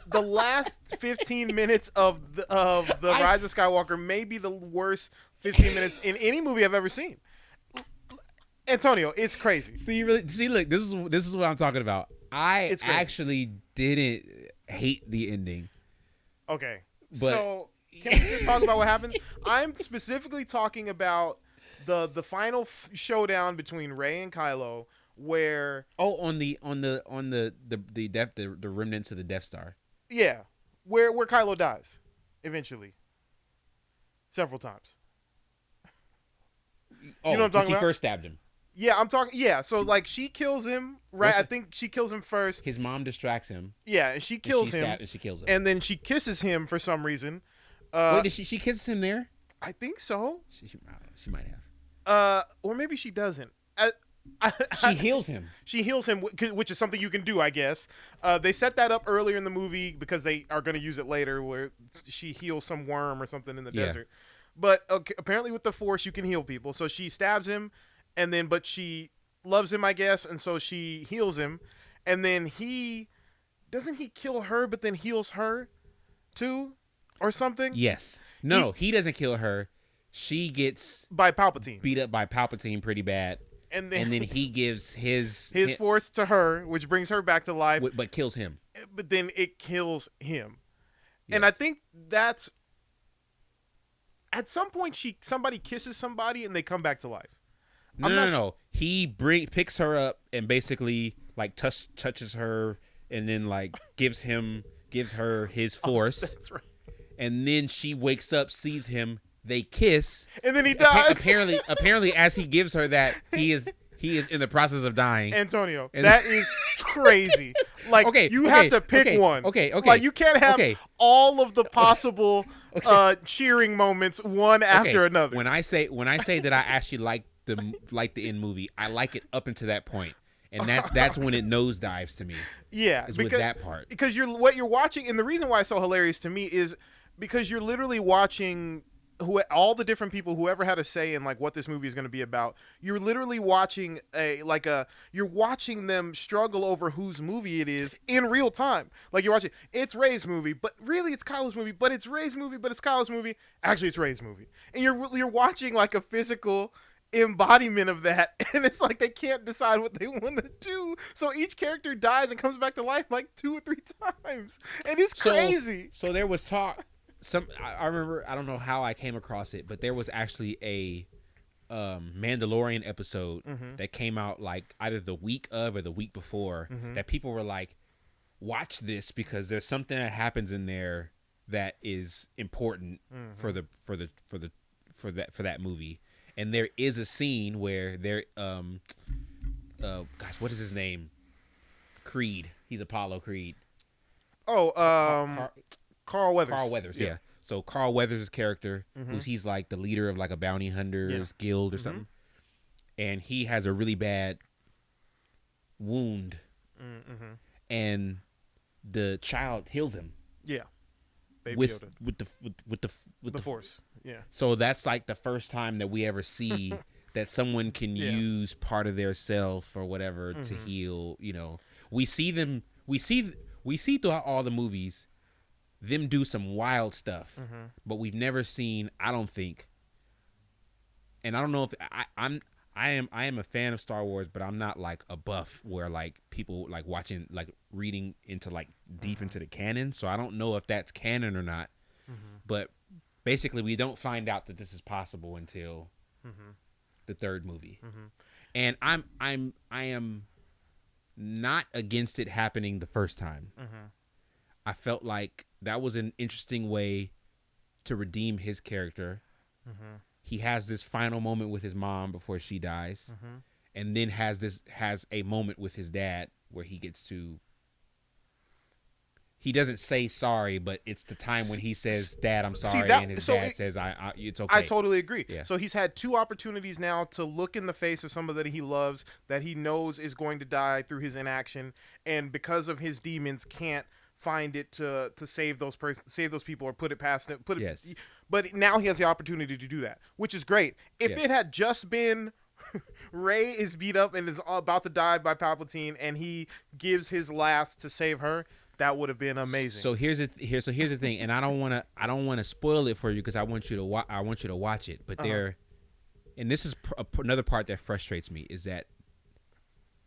The last 15 minutes of the Rise of Skywalker may be the worst 15 minutes in any movie I've ever seen. Antonio, it's crazy.
Look, this is what I'm talking about. I actually didn't hate the ending.
Okay,
but
so can we just talk about what happens? I'm specifically talking about the final showdown between Rey and Kylo, where
on the remnants of the Death Star.
Yeah, where Kylo dies, eventually, several times.
Oh,
you know what I'm talking about?
She first stabbed him.
Yeah, I'm talking. Yeah, so like she kills him, right? I think she kills him first.
His mom distracts him.
Yeah, and she kills him.
And she kills him.
And then she kisses him for some reason.
Wait, did she kisses him there?
I think so.
She might have.
Or maybe she doesn't.
She heals him.
She heals him, which is something you can do, I guess. They set that up earlier in the movie because they are going to use it later, where she heals some worm or something in the desert. But apparently, with the Force, you can heal people. So she stabs him, but she loves him, I guess, and so she heals him, and then he kill her, but then heals her too, or something.
Yes. No, he doesn't kill her. She gets
by Palpatine,
beat up by Palpatine pretty bad. And then he gives his
Force to her, which brings her back to life,
but kills him.
But then it kills him,
yes.
And I think that's at some point somebody kisses somebody and they come back to life.
No. He picks her up and basically like touches her, and then like gives her his Force.
That's right.
And then she wakes up, sees him. They kiss,
and then he dies.
Apparently, as he gives her that, he is in the process of dying.
Antonio, that is crazy. Like, you have to pick one.
Okay.
Like, you can't have all of the possible cheering moments one after another.
When I say that I actually like the end movie, I like it up until that point, and that's when it nosedives to me.
Yeah,
with that part.
Because what you're watching, and the reason why it's so hilarious to me is because you're literally watching all the different people who ever had a say in like what this movie is going to be about. You're literally watching you're watching them struggle over whose movie it is in real time. Like, you're watching, it's Rey's movie, but really it's Kylo's movie, but it's Rey's movie, but it's Kylo's movie. Actually, it's Rey's movie, and you're watching like a physical embodiment of that, and it's like they can't decide what they want to do. So each character dies and comes back to life like 2 or 3 times, and it's crazy.
So there was talk. I remember, I don't know how I came across it, but there was actually a Mandalorian episode that came out like either the week of or the week before that people were like, watch this because there's something that happens in there that is important for that movie. And there is a scene where what is his name? Creed. He's Apollo Creed.
Carl Weathers.
Carl Weathers, yeah. So Carl Weathers' character, he's like the leader of like a bounty hunters guild or something, and he has a really bad wound, and the child heals him.
Yeah, Baby
with
Yoda. with the Force. Yeah.
So that's like the first time that we ever see that someone can use part of their self or whatever to heal. You know, we see throughout all the movies them do some wild stuff, but we've never seen, I don't think, and I don't know if I am a fan of Star Wars, but I'm not like a buff where like people like watching, like reading into like deep into the canon, so I don't know if that's canon or not. But basically we don't find out that this is possible until the third movie. And I am not against it happening the first time. I felt like that was an interesting way to redeem his character. He has this final moment with his mom before she dies, and then has a moment with his dad where he gets to. He doesn't say sorry, but it's the time when he says, "Dad, I'm sorry," and his dad says, "It's okay."
I totally agree.
Yeah.
So he's had 2 opportunities now to look in the face of somebody that he loves, that he knows is going to die through his inaction, and because of his demons can't find it to save save those people or put it past it.
Yes.
But now he has the opportunity to do that, which is great. If
Yes.
it had just been Rey is beat up and is about to die by Palpatine, and he gives his last to save her, that would have been amazing.
So here's the thing, and I don't want to spoil it for you because I want you to watch it. But and this is another part that frustrates me is that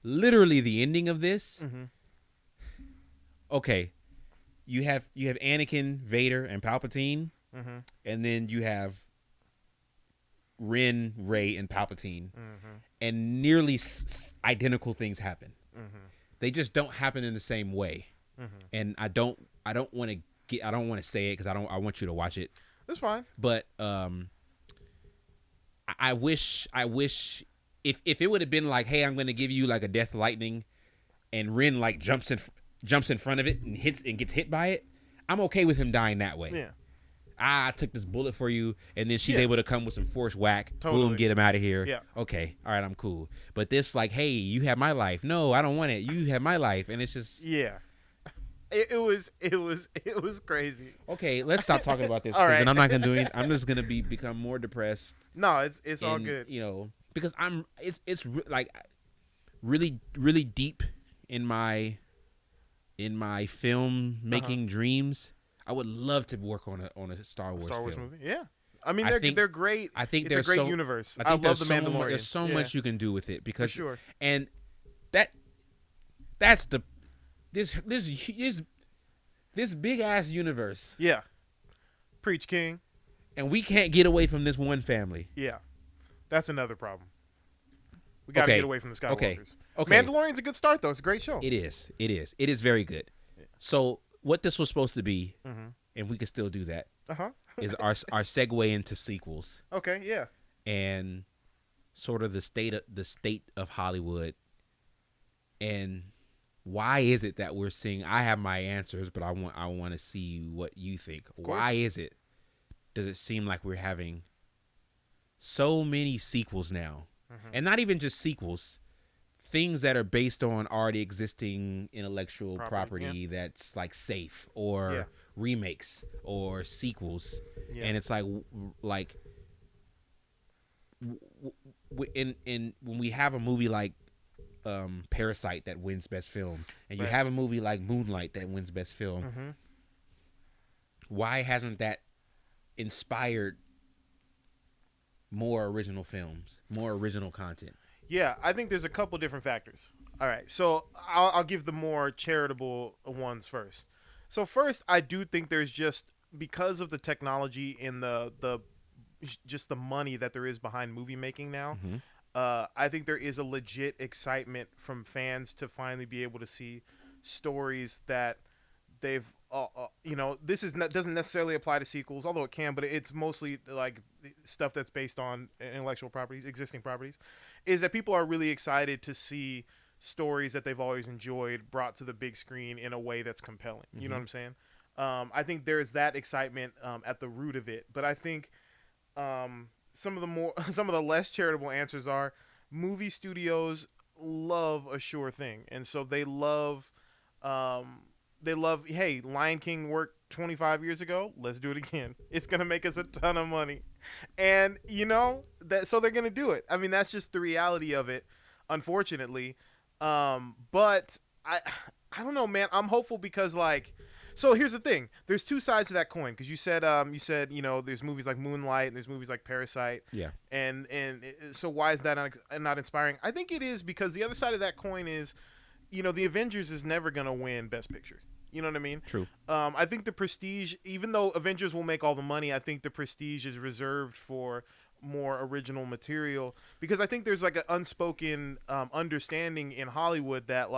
literally the ending of this.
Mm-hmm.
Okay, you have Anakin, Vader, and Palpatine,
Mm-hmm.
and then you have Ren, Rey, and Palpatine,
Mm-hmm.
and nearly identical things happen.
Mm-hmm.
They just don't happen in the same way.
Mm-hmm.
And I don't want to say it because I want you to watch it.
That's fine.
But I wish if it would have been like, hey, I'm going to give you like a death lightning, and Ren like jumps in front of it and gets hit by it, I'm okay with him dying that way.
Yeah.
I took this bullet for you, and then she's
Yeah.
able to come with some force whack,
Totally.
boom, get him out of here.
Yeah.
Okay, all right, I'm cool. But this like, hey, you have my life. No, I don't want it. You have my life, and it's just
Yeah. It was crazy.
okay. Let's stop talking about this
All
because
right.
then I'm not gonna do anything. I'm just gonna become more depressed.
No, it's all
and,
good.
You know, because like really really deep in my film making dreams. I would love to work on a Star Wars
Star Wars
film.
movie. Yeah. I mean,
I
they're
think-
they're great.
I think
it's a
there's
great
so
universe.
I think
love the
there's
Mandalorian.
there's so
Yeah,
much you can do with it because
for sure.
and that's this big ass universe,
Yeah. Preach King.
and we can't get away from this one family.
Yeah. That's another problem. We got to
Okay.
get away from the Skywalkers.
Okay.
Mandalorian's a good start though. It's a great show.
It is very good. So what this was supposed to be,
Mm-hmm.
and we can still do that,
Uh-huh.
is our segue into sequels
Okay, yeah.
and sort of the state of Hollywood, and why is it that we're seeing? I have my answers, but I want to see what you think. Why is it? Does it seem like we're having so many sequels now, and not even just sequels? Things that are based on already existing intellectual property that's like safe, or
Yeah.
remakes or sequels,
Yeah.
and it's like in when we have a movie like Parasite that wins Best Film, and you
Right.
have a movie like Moonlight that wins Best Film,
Mm-hmm.
why hasn't that inspired more original films, more original content?
Yeah, I think there's a couple different factors. All right, so I'll give the more charitable ones first. So first, I do think there's just because of the technology and the just the money that there is behind movie making now.
Mhm.
I think there is a legit excitement from fans to finally be able to see stories that they've this doesn't necessarily apply to sequels, although it can, but it's mostly like stuff that's based on intellectual properties, existing properties, is that people are really excited to see stories that they've always enjoyed brought to the big screen in a way that's compelling. You know what I'm saying? I think there's that excitement at the root of it, but I think some of the less charitable answers are movie studios love a sure thing, and so they love hey, Lion King worked 25 years ago, let's do it again. It's gonna make us a ton of money, and so they're gonna do it. I mean, that's just the reality of it, unfortunately. But I don't know, man. I'm hopeful because so here's the thing. There's two sides to that coin, because you said there's movies like Moonlight and there's movies like Parasite.
Yeah.
And so why is that not inspiring? I think it is because the other side of that coin is, the Avengers is never gonna win Best Picture. You know what I mean?
True.
I think the Prestige, even though Avengers will make all the money, I think the Prestige is reserved for more original material, because I think there's like an unspoken understanding in Hollywood that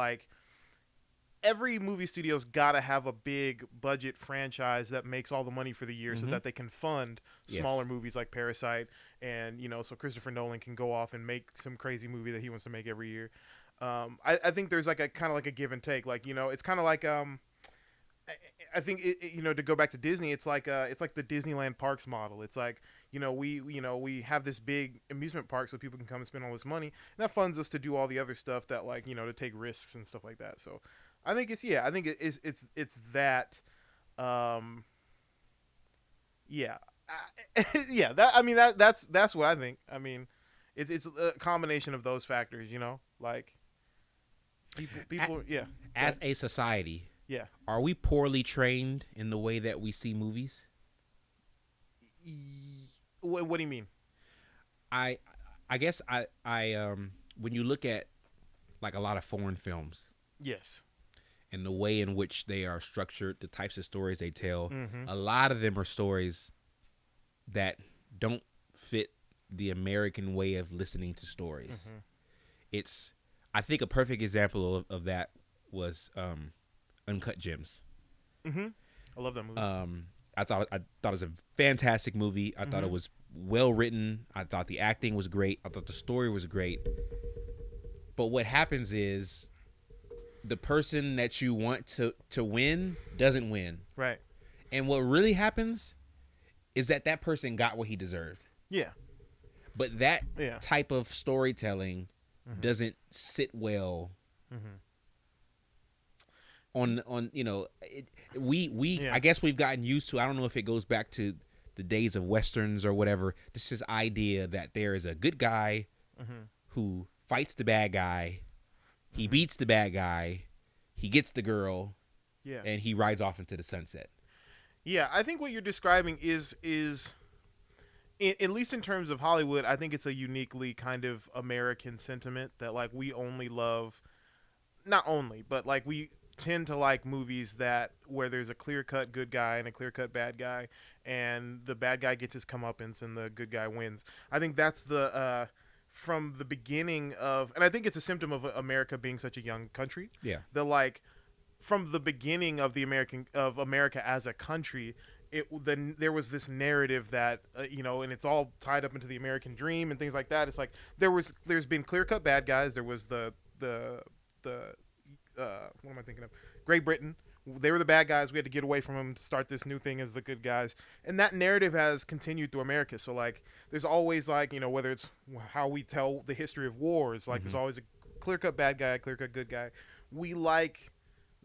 every movie studio's got to have a big budget franchise that makes all the money for the year so that they can fund smaller movies like Parasite, and so Christopher Nolan can go off and make some crazy movie that he wants to make every year. I think there's like a kind of like a give and take, it's kind of like I think to go back to Disney, it's like the Disneyland parks model. It's like we have this big amusement park so people can come and spend all this money, and that funds us to do all the other stuff that to take risks and stuff like that. So I think it's yeah. I think it's that. Um, yeah, yeah. That I mean that's what I think. I mean, it's a combination of those factors. You know, like people. Yeah, go
As
ahead.
a society,
Yeah.
are we poorly trained in the way that we see movies?
What do you mean?
I I guess I when you look at like a lot of foreign films
Yes.
and the way in which they are structured, the types of stories they tell,
Mm-hmm.
a lot of them are stories that don't fit the American way of listening to stories.
Mm-hmm.
It's I think a perfect example of that was Uncut Gems.
Mm-hmm. I love that movie.
I thought it was a fantastic movie. I thought it
Mhm.
was well written. I thought the acting was great. I thought the story was great. But what happens is the person that you want to win doesn't win.
Right.
And what really happens is that person got what he deserved.
Yeah.
But that
Yeah.
type of storytelling
Mhm.
doesn't sit well
Mm-hmm.
on we
Yeah.
I guess we've gotten used to. I don't know if it goes back to the days of westerns or whatever. This is idea that there is a good guy
Mm-hmm.
who fights the bad guy, he beats the bad guy, he gets the girl,
Yeah.
and he rides off into the sunset.
Yeah. I think what you're describing is at least in terms of Hollywood, I think it's a uniquely kind of American sentiment that like we only love, not only, but like we tend to like movies that where there's a clear cut good guy and a clear cut bad guy, and the bad guy gets his comeuppance and the good guy wins. I think that's the from the beginning of, and I think it's a symptom of America being such a young country.
Yeah.
The like from the beginning of America as a country, then there was this narrative that and it's all tied up into the American dream and things like that. It's like there's been clear cut bad guys. There was the what am I thinking of? Great Britain. They were the bad guys. We had to get away from them to start this new thing as the good guys. And that narrative has continued through America. So like there's always like whether it's how we tell the history of wars, like there's always a clear cut bad guy, clear cut good guy. We like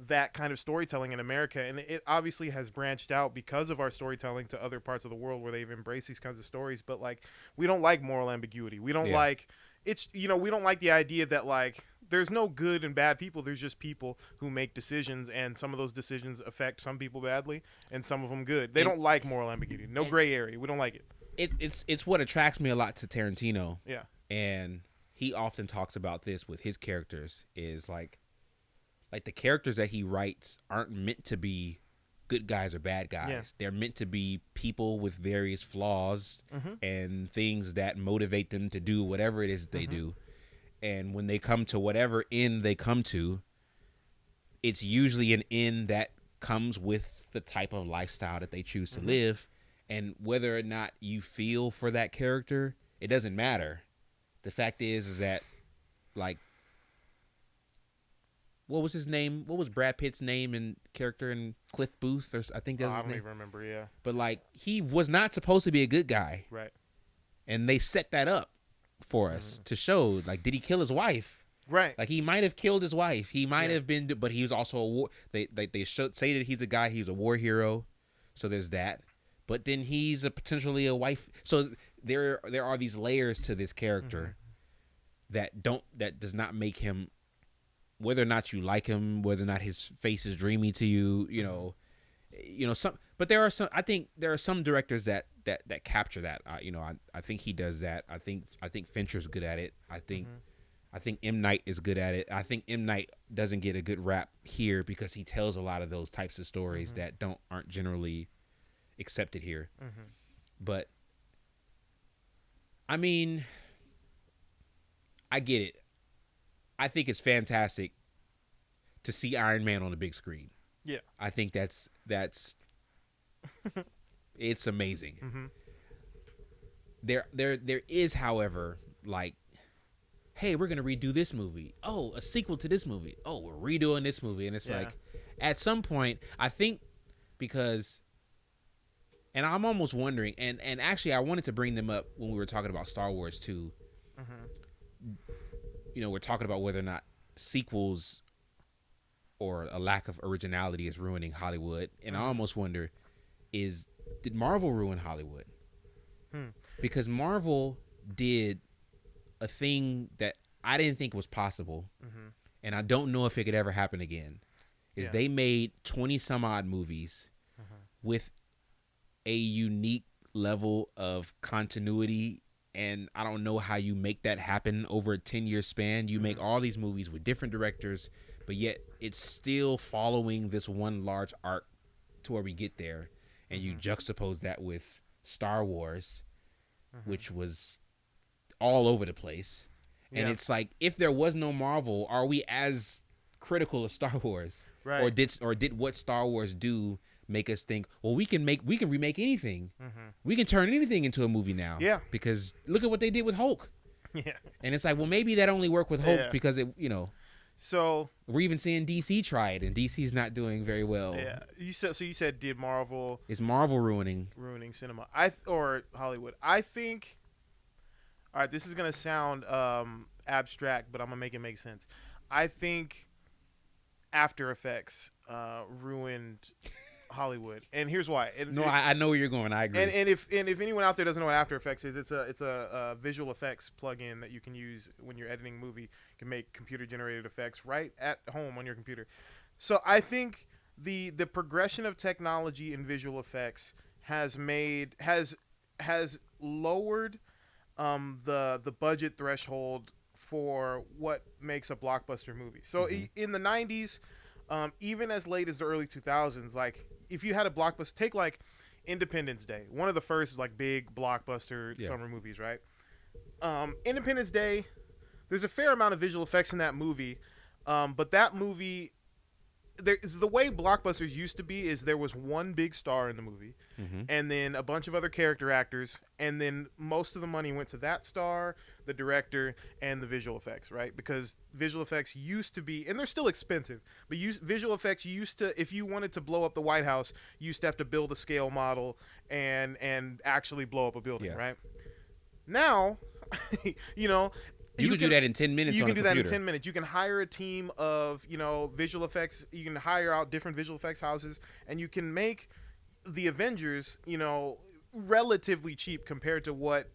that kind of storytelling in America, and it obviously has branched out because of our storytelling to other parts of the world where they've embraced these kinds of stories. But like, we don't like moral ambiguity. We don't
Yeah.
like it's we don't like the idea that like there's no good and bad people. There's just people who make decisions, and some of those decisions affect some people badly and some of them good. They
And-
don't like moral ambiguity. No gray area. We don't like it.
It's what attracts me a lot to Tarantino,
Yeah.
and he often talks about this with his characters. Is like the characters that he writes aren't meant to be good guys or bad guys.
Yeah.
They're meant to be people with various flaws and things that motivate them to do whatever it is that they do. And when they come to whatever end they come to, it's usually an end that comes with the type of lifestyle that they choose to live. And whether or not you feel for that character, it doesn't matter. The fact is that, like, what was his name? What was Brad Pitt's name and character in Cliff Booth? Or I think that was
I
his
don't
name.
even remember. Yeah.
But like, he was not supposed to be a good guy,
Right.
and they set that up for us to show. Like, did he kill his wife?
Right.
Like, he might have killed his wife. He might have been, but he was also a war. They say that he's a guy. He's a war hero. So there's that. But then he's potentially a wife. So there are these layers to this character that does not make him, whether or not you like him, whether or not his face is dreamy to you, some. But there are some. I think there are some directors that capture that. I think he does that. I think Fincher's good at it. I think M. Night is good at it. I think M. Night doesn't get a good rap here because he tells a lot of those types of stories that aren't generally accepted here. But I mean, I get it. I think it's fantastic to see Iron Man on the big screen.
Yeah.
I think that's it's amazing. There is, however, like, hey, we're gonna redo this movie. Oh, a sequel to this movie. Oh, we're redoing this movie, and it's
Yeah.
like, at some point, I think because, and I'm almost wondering, and actually, I wanted to bring them up when we were talking about Star Wars 2. We're talking about whether or not sequels or a lack of originality is ruining Hollywood. And I
Mhm.
almost wonder, did Marvel ruin Hollywood?
Hmm.
Because Marvel did a thing that I didn't think was possible,
Mhm.
and I don't know if it could ever happen again. Is
Yeah.
they made 20 some odd movies
Mhm.
with a unique level of continuity, and I don't know how you make that happen over a 10-year span. You make all these movies with different directors, but yet it's still following this one large arc to where we get there, and you juxtapose that with Star Wars, which was all over the place. And
Yeah.
it's like, if there was no Marvel, are we as critical of Star Wars?
Right.
Or did what Star Wars do make us think, well, we can remake anything.
Mhm.
We can turn anything into a movie now.
Yeah.
Because look at what they did with Hulk.
Yeah.
And it's like, well, maybe that only worked with Hulk
Yeah.
because
So
we're even seeing DC try it, and DC's not doing very well.
yeah, you said did Marvel
Is Marvel ruining?
cinema? Or Hollywood? I think. All right, this is gonna sound abstract, but I'm gonna make it make sense. I think After Effects ruined Hollywood, and here's why.
No, I know where you're going. I agree.
And if anyone out there doesn't know what After Effects is, it's a visual effects plugin that you can use when you're editing a movie. You can make computer generated effects right at home on your computer. So I think the progression of technology in visual effects has lowered the budget threshold for what makes a blockbuster movie. So in the 90s, even as late as the early 2000s, like if you had a blockbuster, take like Independence Day, one of the first like big blockbuster summer movies, right? Independence Day, there's a fair amount of visual effects in that movie, but that movie, the way blockbusters used to be is there was one big star in the movie, and then a bunch of other character actors, and then most of the money went to that star, the director, and the visual effects, right? Because visual effects used to be, and they're still expensive, but visual effects used to, if you wanted to blow up the White House, you used to have to build a scale model and actually blow up a building, right? Now, you know,
you can do that in 10 minutes.
You
on
can
a
do
computer.
that in 10 minutes. You can hire a team of, visual effects. You can hire out different visual effects houses, and you can make the Avengers, relatively cheap compared to what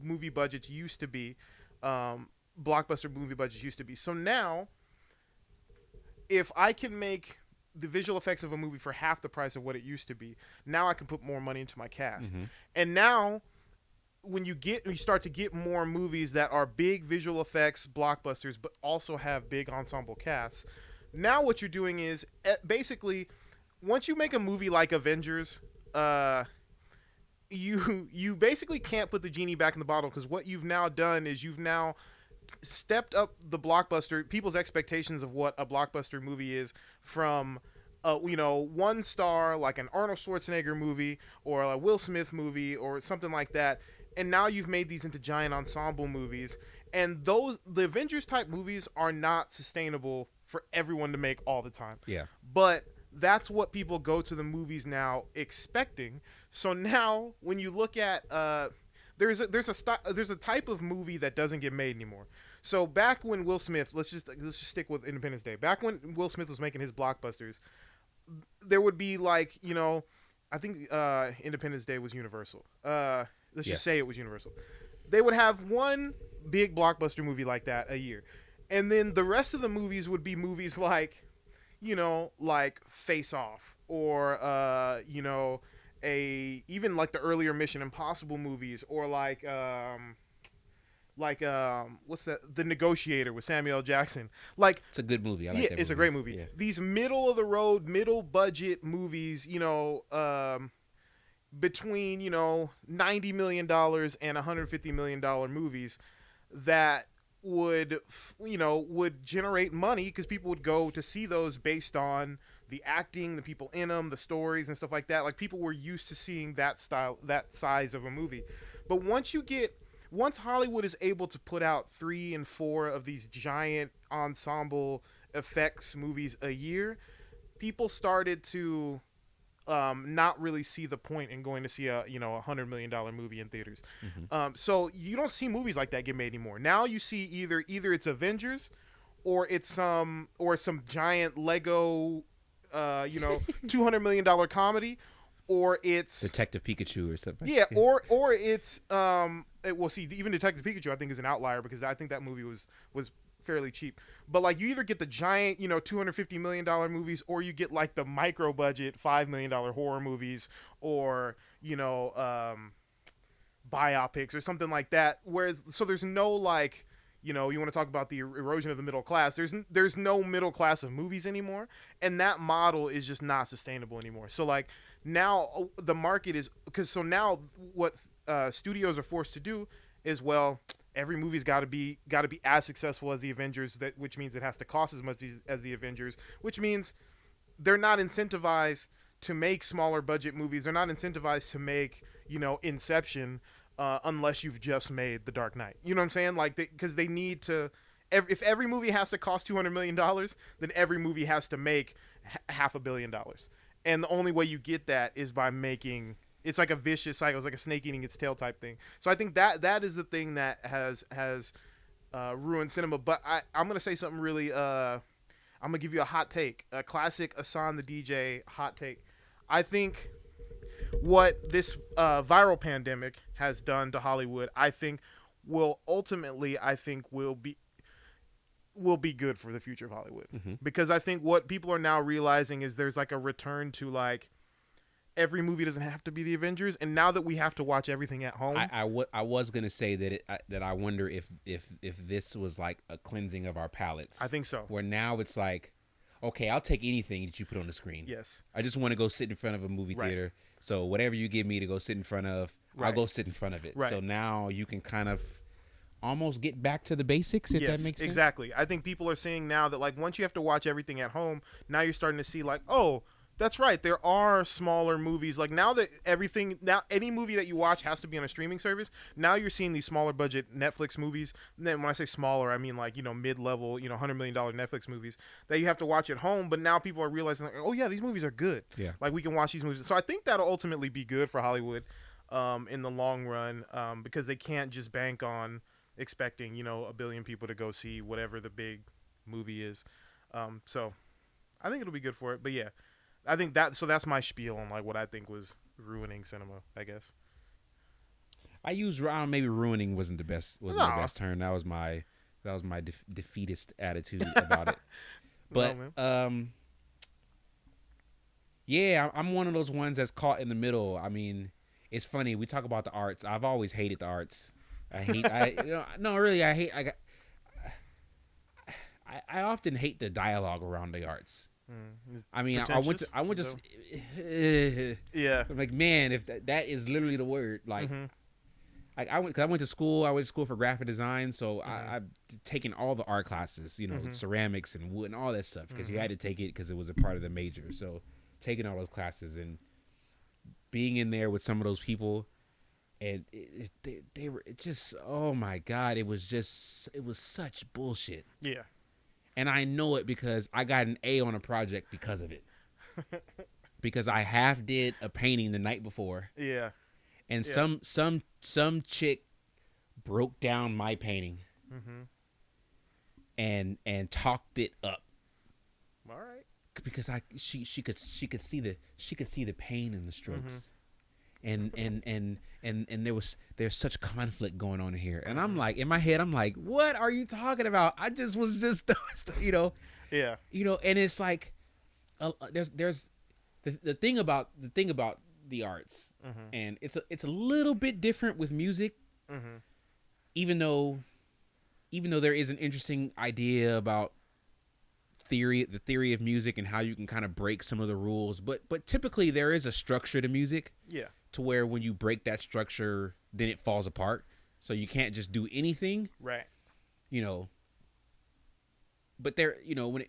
movie budgets used to be, blockbuster movie budgets used to be. So now, if I can make the visual effects of a movie for half the price of what it used to be, now I can put more money into my cast. And now, when you start to get more movies that are big visual effects blockbusters but also have big ensemble casts, now what you're doing is basically, once you make a movie like Avengers, you basically can't put the genie back in the bottle, because what you've now done is you've now stepped up the blockbuster, people's expectations of what a blockbuster movie is, from one star like an Arnold Schwarzenegger movie or a Will Smith movie or something like that, and now you've made these into giant ensemble movies, and the Avengers type movies are not sustainable for everyone to make all the time.
Yeah.
But that's what people go to the movies now expecting. So now when you look at there's a type of movie that doesn't get made anymore. So back when Will Smith, let's just stick with Independence Day. Back when Will Smith was making his blockbusters, there would be like, I think Independence Day was Universal. Let's just say it was Universal. They would have one big blockbuster movie like that a year. And then the rest of the movies would be movies like, like Face Off, or even like the earlier Mission Impossible movies, or like what's that? The Negotiator with Samuel L. Jackson. Like,
it's a good movie. I like that
it's
movie.
a great movie.
Yeah.
These middle of the road, middle budget movies, between $90 million and $150 million movies that would generate money, because people would go to see those based on the acting, the people in them, the stories and stuff like that. Like, people were used to seeing that size of a movie. But once Hollywood is able to put out 3 and 4 of these giant ensemble effects movies a year, people started to not really see the point in going to see a $100 million movie in theaters. So you don't see movies like that get made anymore. Now you see either it's Avengers, or it's some giant Lego, $200 million comedy, or it's
Detective Pikachu or something.
yeah, or it's well, see, even Detective Pikachu I think is an outlier because I think that movie was fairly cheap. But like you either get the giant, $250 million movies, or you get like the micro budget $5 million horror movies, or biopics or something like that. Whereas, so there's no like, you want to talk about the erosion of the middle class. There's no middle class of movies anymore, and that model is just not sustainable anymore. So like now the market is because so now what studios are forced to do is, well, every movie's got to be as successful as the Avengers, which means it has to cost as much as the Avengers, which means they're not incentivized to make smaller budget movies. They're not incentivized to make Inception, unless you've just made The Dark Knight. You know what I'm saying? Like, because they need to. If every movie has to cost $200 million, then every movie has to make $500 million, and the only way you get that is by making. It's like a vicious cycle. It's like a snake eating its tail type thing. So I think that is the thing that has ruined cinema. But I'm gonna say something really. I'm gonna give you a hot take, a classic Ahsohn the DJ hot take. I think what this viral pandemic has done to Hollywood, I think will ultimately, will be good for the future of Hollywood.
Mm-hmm.
Because I think what people are now realizing is there's like a return to like every movie doesn't have to be the Avengers, and now that we have to watch everything at home,
I was gonna say that I wonder if this was like a cleansing of our palates.
I think so.
Where now it's like, okay, I'll take anything that you put on the screen.
Yes.
I just want to go sit in front of a movie theater. So whatever you give me to go sit in front of, I'll go sit in front of it.
Right.
So now you can kind of almost get back to the basics, if that makes sense.
Exactly. I think people are seeing now that like once you have to watch everything at home, now you're starting to see like, oh, that's right. There are smaller movies. Like now that any movie that you watch has to be on a streaming service. Now you're seeing these smaller budget Netflix movies. And then when I say smaller, I mean like, mid-level, $100 million Netflix movies that you have to watch at home. But now people are realizing like, oh yeah, these movies are good.
Yeah.
Like we can watch these movies. So I think that'll ultimately be good for Hollywood, in the long run, because they can't just bank on expecting, a billion people to go see whatever the big movie is. So I think it'll be good for it. But yeah. I think that's my spiel on like what I think was ruining cinema, I guess.
Maybe ruining wasn't the best the best term. That was my defeatist attitude about it. But yeah, I'm one of those ones that's caught in the middle. I mean, it's funny, we talk about the arts. I've always hated the arts. I often hate the dialogue around the arts. I mean, I went to
yeah.
I'm like, man, if that is literally the word, like, I went to school. I went to school for graphic design, so I've taken all the art classes, ceramics and wood and all that stuff, because you had to take it because it was a part of the major. So taking all those classes and being in there with some of those people, and they were just, oh my God, it was such bullshit.
Yeah.
And I know it because I got an A on a project because of it. Because I half did a painting the night before.
Yeah.
And some chick broke down my painting. And talked it up.
All right.
Because she could see the pain in the strokes. And there's such conflict going on here, and I'm like, in my head, I'm like, what are you talking about? I just was just
yeah,
and it's like, there's the thing about the arts, and it's a little bit different with music, even though there is an interesting idea about the theory of music and how you can kind of break some of the rules, but typically there is a structure to music.
Yeah.
To where when you break that structure, then it falls apart. So you can't just do anything.
Right.
But there,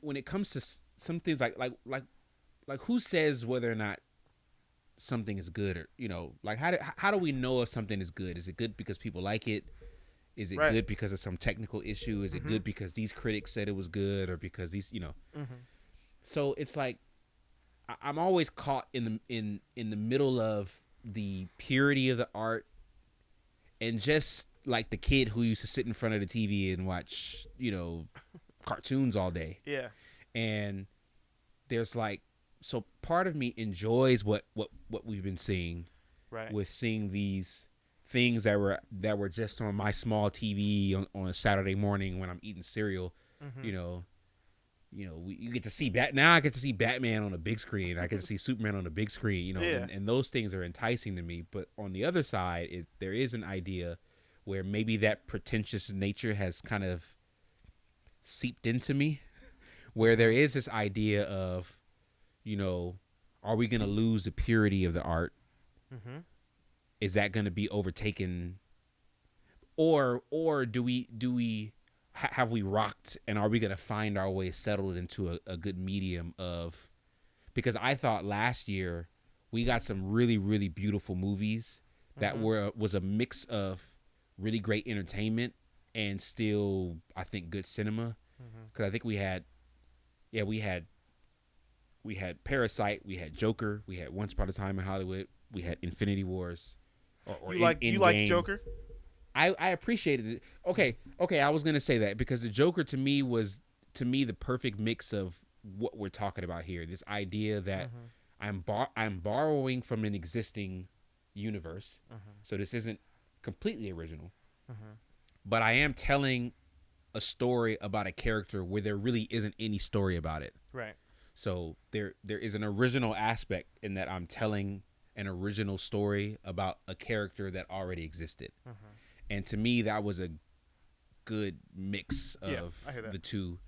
when it comes to some things like who says whether or not something is good, or like how do we know if something is good? Is it good because people like it? Is it good because of some technical issue? Is it good because these critics said it was good, or because these, So it's like I'm always caught in the middle of the purity of the art, and just like the kid who used to sit in front of the TV and watch, cartoons all day.
Yeah.
And there's like, so part of me enjoys what we've been seeing,
Right.
with seeing these things that were just on my small TV on a Saturday morning when I'm eating cereal.
Mm-hmm.
You get to see now I get to see Batman on a big screen. I get to see Superman on a big screen,
Yeah.
and those things are enticing to me. But on the other side, there is an idea where maybe that pretentious nature has kind of seeped into me, where there is this idea of, are we going to lose the purity of the art?
Mm-hmm.
Is that going to be overtaken, or do we have we rocked, and are we going to find our way settled into a good medium of, because I thought last year we got some really, really beautiful movies that was a mix of really great entertainment and still, I think, good cinema. Because I think we had Parasite, we had Joker, we had Once Upon a Time in Hollywood, we had Infinity Wars.
You like Joker?
I appreciated it. Okay, I was gonna say that because the Joker to me was the perfect mix of what we're talking about here. This idea that I'm borrowing from an existing universe, so this isn't completely original, but I am telling a story about a character where there really isn't any story about it.
Right.
So there is an original aspect in that I'm telling an original story about a character that already existed. And to me, that was a good mix of the two.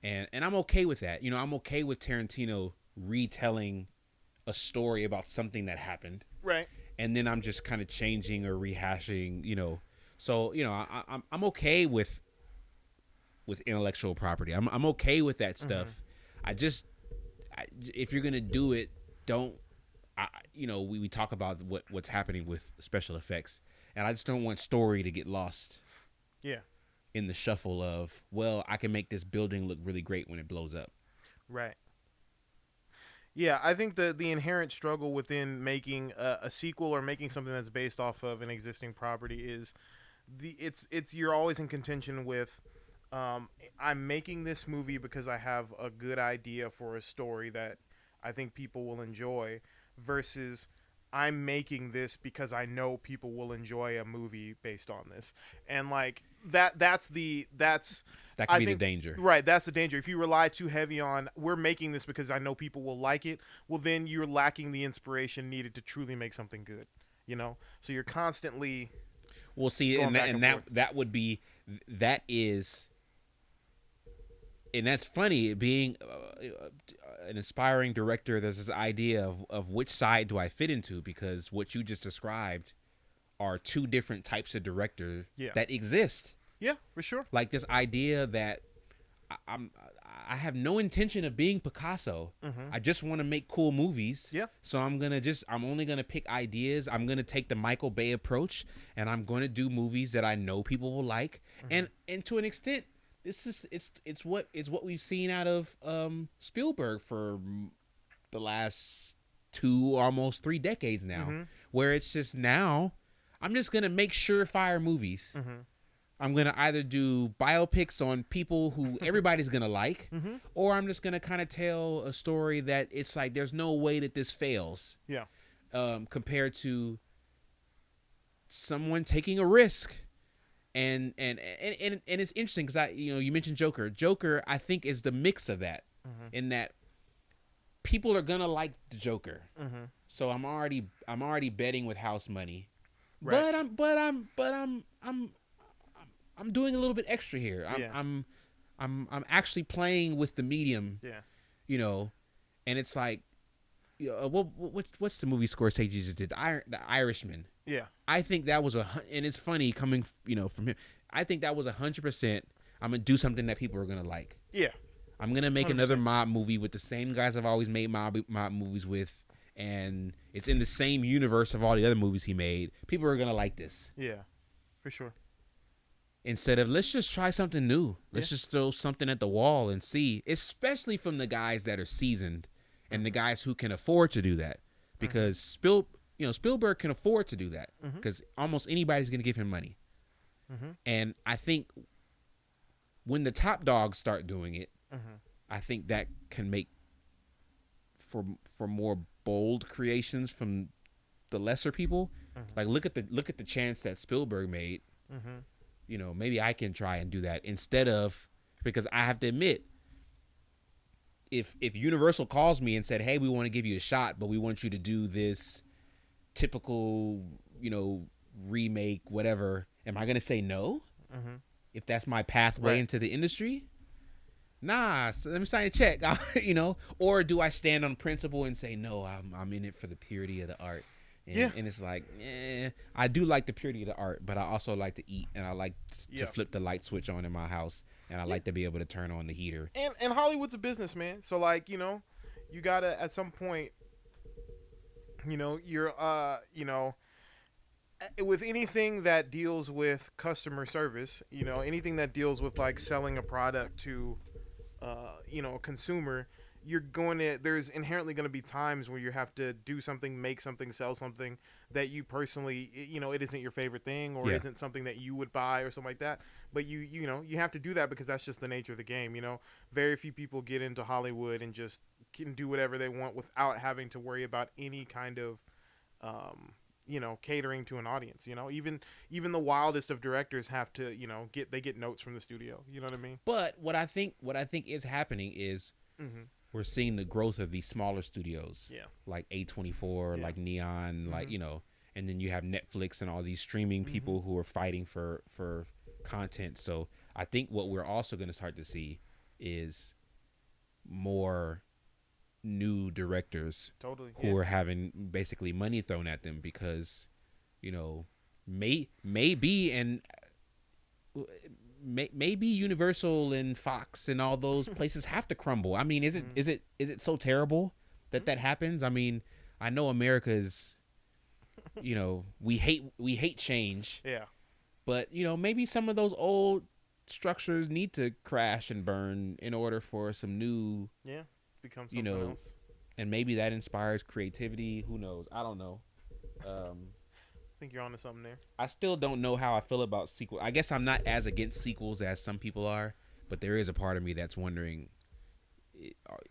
And I'm okay with that. I'm okay with Tarantino retelling a story about something that happened.
Right.
And then I'm just kind of changing or rehashing, So, I'm okay with intellectual property. I'm okay with that stuff. If you're going to do it, don't, we talk about what's happening with special effects, and I just don't want story to get lost.
Yeah.
In the shuffle of, well, I can make this building look really great when it blows up.
Right. Yeah, I think the inherent struggle within making a sequel or making something that's based off of an existing property is it's you're always in contention with, I'm making this movie because I have a good idea for a story that I think people will enjoy, versus I'm making this because I know people will enjoy a movie based on this. And like that can be the danger. Right, that's the danger. If you rely too heavy on, we're making this because I know people will like it, well then you're lacking the inspiration needed to truly make something good, So you're constantly
and that's funny, being an aspiring director. There's this idea of which side do I fit into, because what you just described are two different types of director that exist.
Yeah, for sure.
Like this idea that I have no intention of being Picasso. I just want to make cool movies.
Yeah. So
I'm only gonna pick ideas. I'm gonna take the Michael Bay approach, and I'm gonna do movies that I know people will like. And to an extent, it's what we've seen out of Spielberg for the last 2, almost 3 decades now, where it's just, now I'm just gonna make surefire movies. I'm gonna either do biopics on people who everybody's gonna like, or I'm just gonna kind of tell a story that it's like there's no way that this fails.
Yeah.
Compared to someone taking a risk. And it's interesting because you mentioned Joker. Joker, I think, is the mix of that, in that people are gonna like the Joker. So I'm already betting with house money, right. but I'm doing a little bit extra here. I'm actually playing with the medium.
Yeah.
And it's like, what's the movie Scorsese just did? The Irishman.
Yeah.
I think that was and it's funny coming, from him. I think that was 100%. I'm gonna do something that people are gonna like.
Yeah.
I'm gonna make
100%.
Another mob movie with the same guys I've always made mob movies with, and it's in the same universe of all the other movies he made. People are gonna like this.
Yeah, for sure.
Instead of, let's just try something new. Let's just throw something at the wall and see, especially from the guys that are seasoned and the guys who can afford to do that, because Spielberg can afford to do that, because almost anybody's going to give him money. And I think when the top dogs start doing it,
Mm-hmm.
I think that can make for more bold creations from the lesser people.
Mm-hmm.
Like look at the chance that Spielberg made.
Mm-hmm.
You know, maybe I can try and do that instead of, because I have to admit, if Universal calls me and said, "Hey, we want to give you a shot, but we want you to do this typical, you know, remake, whatever," am I gonna say no?
Mm-hmm.
If that's my pathway
Right.
into the industry? Nah, so let me sign a check. You know, or do I stand on principle and say no? I'm in it for the purity of the art. And,
Yeah.
and it's like, I do like the purity of the art, but I also like to eat, and I like to
Yeah.
flip the light switch on in my house, and I like to be able to turn on the heater.
And Hollywood's a business, man. So like, you know, you gotta at some point, you know, with anything that deals with customer service, you know, anything that deals with like selling a product to, you know, a consumer, there's inherently going to be times where you have to do something, make something, sell something that you personally, you know, it isn't your favorite thing or
Yeah.
isn't something that you would buy or something like that. But you know, you have to do that because that's just the nature of the game. You know, very few people get into Hollywood and just can do whatever they want without having to worry about any kind of, you know, catering to an audience. You know, even the wildest of directors have to, you know, get notes from the studio. You know what I mean?
But what I think is happening is
Mm-hmm.
we're seeing the growth of these smaller studios,
Yeah.
like A24,
Yeah.
like Neon, like,
Mhm.
you know, and then you have Netflix and all these streaming people who are fighting for content. So I think what we're also going to start to see is more new directors
Totally.
who are having basically money thrown at them because, you know, maybe and maybe Universal and Fox and all those places have to crumble. I mean, is it so terrible that happens? I mean, I know America is, you know, we hate change,
Yeah.
but you know, maybe some of those old structures need to crash and burn in order for some new,
Yeah. Become
you
something
know,
else.
and maybe that inspires creativity. Who knows? I don't know.
I think you're onto something there.
I still don't know how I feel about sequel. I guess I'm not as against sequels as some people are, but there is a part of me that's wondering: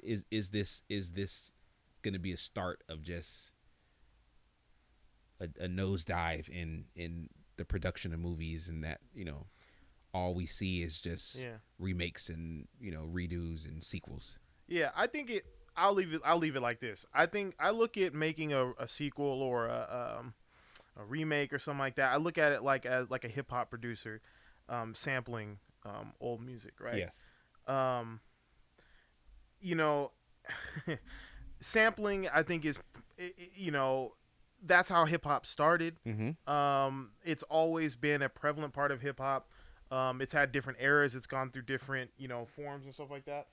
is this going to be a start of just a nosedive in the production of movies, and that, you know, all we see is just
Yeah.
remakes and, you know, redos and sequels.
Yeah. I think it. I'll leave it like this. I look at making a sequel or a remake or something like that. I look at it like as like a hip hop producer, sampling old music, right?
Yes.
Um, you know, sampling I think is, you know, that's how hip hop started.
Mm-hmm.
It's always been a prevalent part of hip hop. It's had different eras. It's gone through different, you know, forms and stuff like that.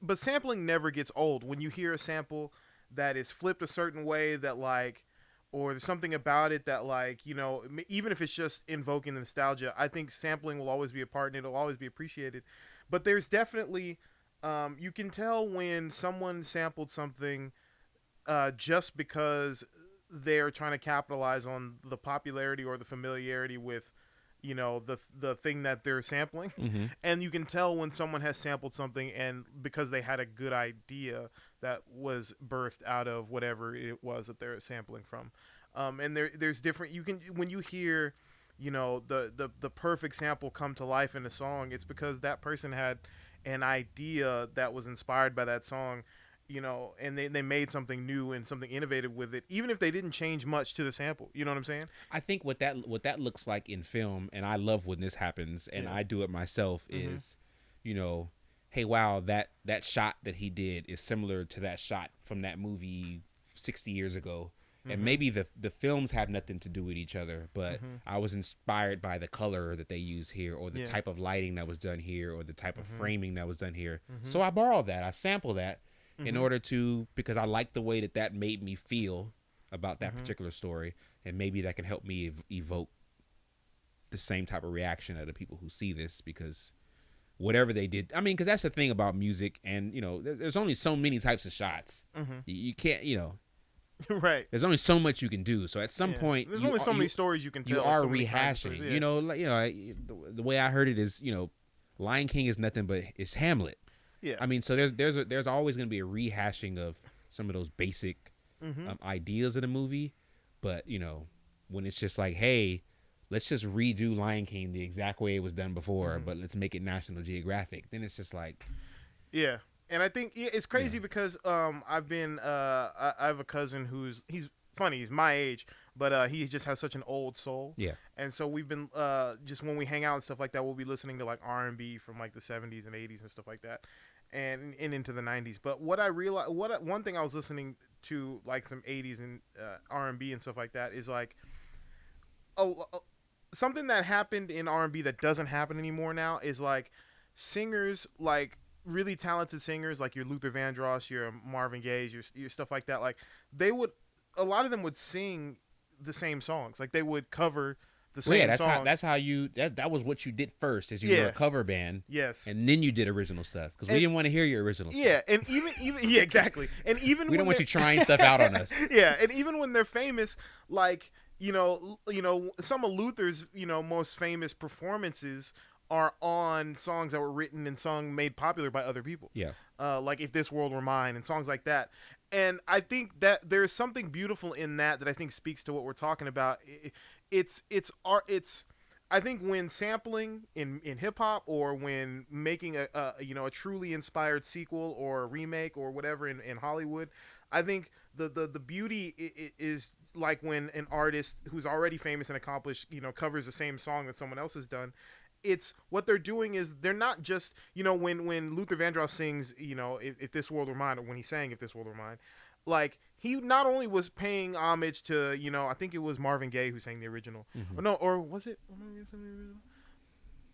But sampling never gets old. When you hear a sample that is flipped a certain way, that like, or there's something about it that like, you know, even if it's just invoking the nostalgia, I think sampling will always be a part and it'll always be appreciated. But there's definitely, you can tell when someone sampled something just because they're trying to capitalize on the popularity or the familiarity with, you know, the thing that they're sampling.
Mm-hmm.
And you can tell when someone has sampled something and because they had a good idea that was birthed out of whatever it was that they're sampling from. And there's different, you can, when you hear, you know, the perfect sample come to life in a song, it's because that person had an idea that was inspired by that song, you know, and they made something new and something innovative with it, even if they didn't change much to the sample. You know what I'm saying?
I think what that looks like in film, and I love when this happens, and
Yeah.
I do it myself,
Mhm.
is, you know, hey, wow, that shot that he did is similar to that shot from that movie 60 years ago. And maybe the films have nothing to do with each other, but I was inspired by the color that they use here, or the
Yeah.
type of lighting that was done here, or the type of framing that was done here. So I borrowed that. I sampled that in order to, because I like the way that made me feel about that particular story, and maybe that can help me evoke the same type of reaction out of people who see this, because whatever they did, I mean, because that's the thing about music, and, you know, there's only so many types of shots. You can't, you know,
Right.
there's only so much you can do. So at some
Yeah.
point,
There's
you
only so
are-
many
you-
stories you can tell.
you are
so many kinds of
rehashing.
stories, yeah.
You know, like, you know, the way I heard it is, you know, Lion King is nothing but it's Hamlet.
Yeah.
I mean, so there's always going to be a rehashing of some of those basic ideas of the movie, but when it's just like, hey, let's just redo Lion King the exact way it was done before, but let's make it National Geographic. Then it's just like,
yeah. And I think it's crazy because I've been I have a cousin he's funny, he's my age, but he just has such an old soul.
yeah,
And so we've been just when we hang out and stuff like that, we'll be listening to like R&B from like the 70s and 80s and stuff like that, and into the 90s. But what I realized, one thing I was listening to like some 80s and R&B and stuff like that is like something that happened in R&B that doesn't happen anymore now is like singers, like really talented singers like your Luther Vandross, your Marvin Gaye, your stuff like that. Like a lot of them would sing the same songs. Like they would cover the same song.
that's how you that was what you did first, is you were a cover band.
Yes.
And then you did original stuff because we didn't want to hear your original stuff.
Yeah, and even yeah, exactly. And even
we don't want you trying stuff out on us.
Yeah, and even when they're famous, like some of Luther's most famous performances are on songs that were written and sung made popular by other people.
Yeah.
Like If This World Were Mine and songs like that. And I think that there's something beautiful in that I think speaks to what we're talking about. It's I think when sampling in hip hop, or when making a truly inspired sequel or a remake or whatever in Hollywood, I think the beauty is like when an artist who's already famous and accomplished, covers the same song that someone else has done. It's what they're doing is they're not just, when Luther Vandross sings, if This World Were Mine, or when he sang If This World Were Mine, like he not only was paying homage to, I think it was Marvin Gaye who sang the original. Or no, or was it Marvin Gaye sang the original?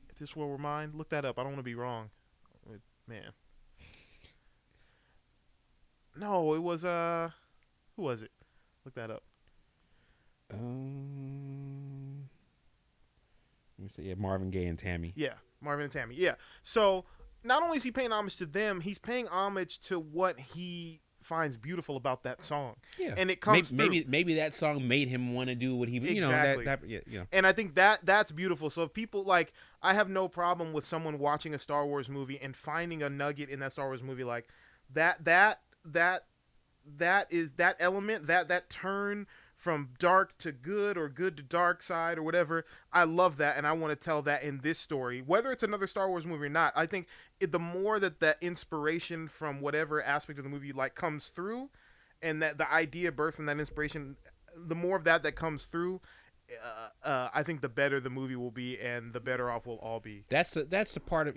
If This World Were Mine? Look that up. I don't want to be wrong. Man. No, it was who was it? Look that up.
Let me see. Yeah, Marvin Gaye and Tammy.
Yeah, Marvin and Tammy. Yeah. So not only is he paying homage to them, he's paying homage to what he finds beautiful about that song.
Yeah,
and it comes
maybe that song made him want to do what he
exactly. And I think that's beautiful. So if people like, I have no problem with someone watching a Star Wars movie and finding a nugget in that Star Wars movie, like that is that element, that turn from dark to good or good to dark side or whatever. I love that, and I want to tell that in this story, whether it's another Star Wars movie or not. I think the more that inspiration from whatever aspect of the movie like comes through, and that the idea birthed from that inspiration, the more of that comes through, I think the better the movie will be, and the better off we'll all be.
That's the part of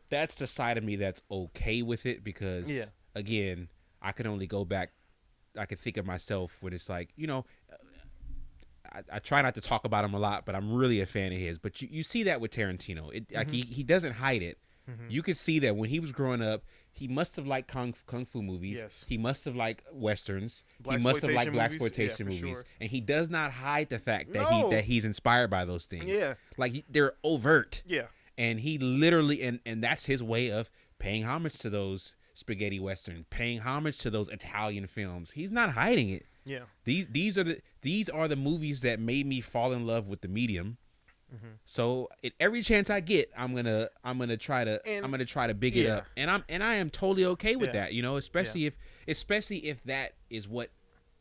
that's the side of me that's okay with it, because again, I can only go back. I can think of myself when it's like, I try not to talk about him a lot, but I'm really a fan of his. But you see that with Tarantino. Like he doesn't hide it. You could see that when he was growing up, he must have liked kung fu movies.
Yes.
He must have liked westerns. He must have liked blaxploitation movies.
Sure.
And he does not hide the fact that he's inspired by those things.
Yeah.
Like they're overt.
Yeah.
And he literally and that's his way of paying homage to those spaghetti western, paying homage to those Italian films. He's not hiding it.
Yeah.
These are the movies that made me fall in love with the medium. So every chance I get, I'm gonna try to big it up, and I am totally okay with that. Especially if that is what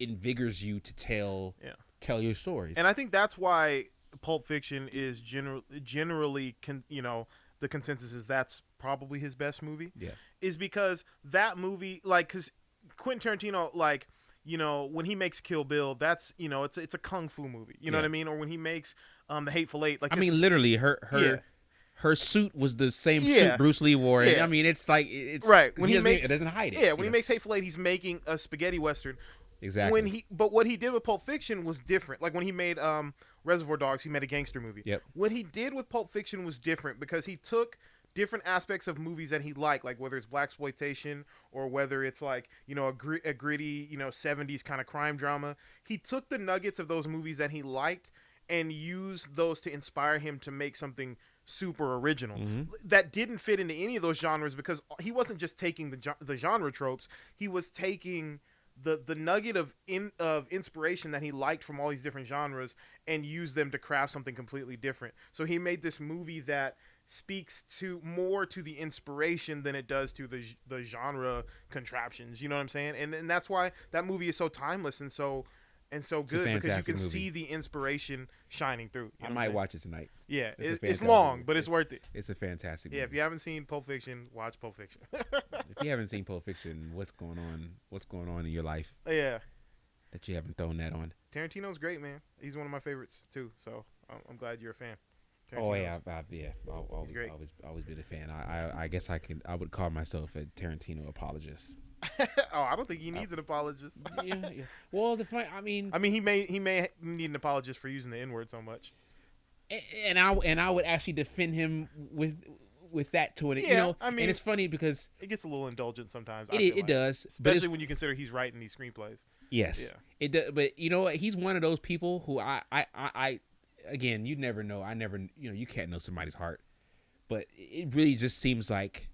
invigorates you to tell your stories.
And I think that's why Pulp Fiction is generally the consensus is that's probably his best movie.
Yeah. Is
because that movie, like, because Quentin Tarantino, like, when he makes Kill Bill, that's, it's a kung fu movie. You know what I mean? Or when he makes The Hateful Eight. Like,
I mean, literally, her suit was the same suit Bruce Lee wore. Yeah. I mean, it's like, it's
right.
When it doesn't hide it.
Yeah, when he makes Hateful Eight, he's making a spaghetti western.
Exactly.
But what he did with Pulp Fiction was different. Like when he made Reservoir Dogs, he made a gangster movie.
Yep.
What he did with Pulp Fiction was different because he took different aspects of movies that he liked, like whether it's blaxploitation or whether it's like a gritty 70s kind of crime drama. He took the nuggets of those movies that he liked and used those to inspire him to make something super original that didn't fit into any of those genres, because he wasn't just taking the genre tropes. He was taking the nugget of inspiration that he liked from all these different genres and used them to craft something completely different. So he made this movie that speaks to more to the inspiration than it does to the genre contraptions. You know what I'm saying? And that's why that movie is so timeless and so
It's a
good, because you
fantastic
can
movie.
see the inspiration shining through. You
I
know what I'm
might
saying?
watch it tonight.
Yeah,
It's a
it's
fantastic
long,
movie.
but it's worth it.
It's a fantastic
Yeah,
movie.
if you haven't seen Pulp Fiction, watch Pulp Fiction.
If you haven't seen Pulp Fiction, what's going on? What's going on in your life
Yeah,
that you haven't thrown that on?
Tarantino's great, man. He's one of my favorites too. So I'm glad you're a fan.
Oh yeah,
Tarantino's-
I've always,
great.
always been a fan. I guess I would call myself a Tarantino apologist.
Oh, I don't think he needs an apologist.
Yeah. Well, I mean,
he may need an apologist for using the N word so much.
and I would actually defend him with that to it.
Yeah,
You know,
I mean,
and it's funny because
it gets a little indulgent sometimes. I feel
it
like.
does, but
Especially
it's,
when you consider he's writing these screenplays.
yes,
Yeah.
it does. But you know what? He's one of those people who I again, you never know. I never, you can't know somebody's heart, but it really just seems like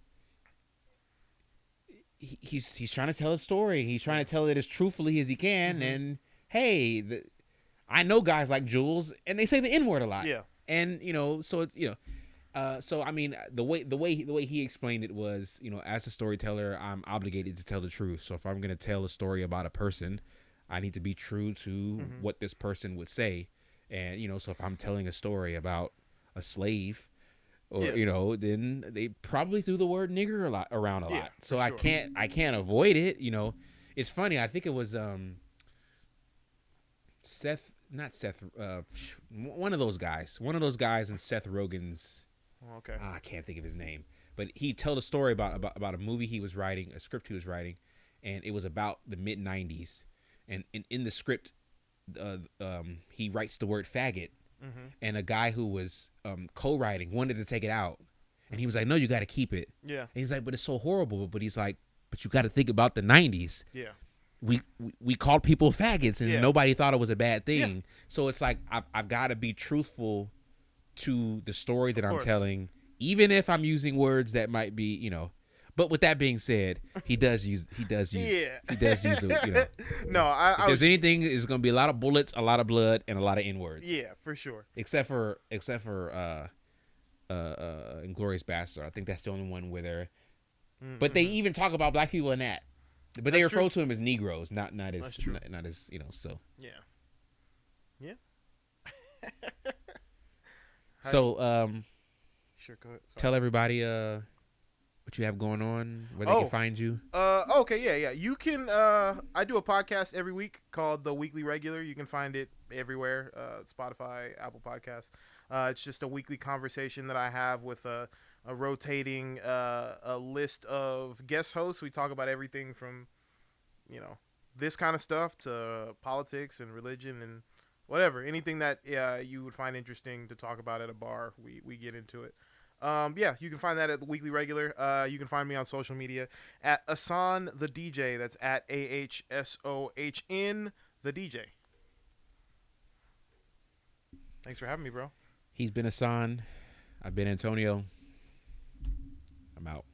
he's trying to tell a story. He's trying to tell it as truthfully as he can.
Mm-hmm.
And hey, I know guys like Jules, and they say the N word a lot.
Yeah.
And so it's so I mean, the way he explained it was, as a storyteller, I'm obligated to tell the truth. So if I'm gonna tell a story about a person, I need to be true to what this person would say. And so if I'm telling a story about a slave, or then they probably threw the word nigger around a
Yeah,
lot. So
for
I
sure.
can't avoid it. It's funny. I think it was not Seth, one of those guys in Seth Rogen's.
Okay.
I can't think of his name, but he told a story about a movie he was writing, a script he was writing, and it was about the mid '90s. And in the script, he writes the word faggot, and a guy who was co-writing wanted to take it out, and he was like, "No, you got to keep it."
Yeah.
And he's like, "But it's so horrible." But he's like, "But you got to think about the '90s.
Yeah.
We called people faggots, and
Yeah.
nobody thought it was a bad thing.
Yeah.
So it's like I've got to be truthful to the story that I'm
course.
telling, even if I'm using words that might be, But with that being said, he does use
Yeah.
the,
No, I
If
was.
there's anything, it's gonna be a lot of bullets, a lot of blood, and a lot of N words.
Yeah, for sure.
Except for Inglorious Bastard. I think that's the only one where they're. But they even talk about black people in that. But they
That's
refer
true.
to them as Negroes, not as
That's true.
not as So
Yeah. Yeah. Sure. Go ahead. Sorry.
tell everybody what you have going on, where they
Oh.
can find you.
Okay, yeah. You can I do a podcast every week called The Weekly Regular. You can find it everywhere, Spotify, Apple Podcasts. It's just a weekly conversation that I have with a rotating a list of guest hosts. We talk about everything from, this kind of stuff to politics and religion and whatever. Anything that you would find interesting to talk about at a bar, we get into it. Yeah, you can find that at the Weekly Regular. You can find me on social media at Ahsohn the DJ. That's at AHSOHN the DJ. Thanks for having me, bro.
He's been Ahsohn. I've been Antonio. I'm out.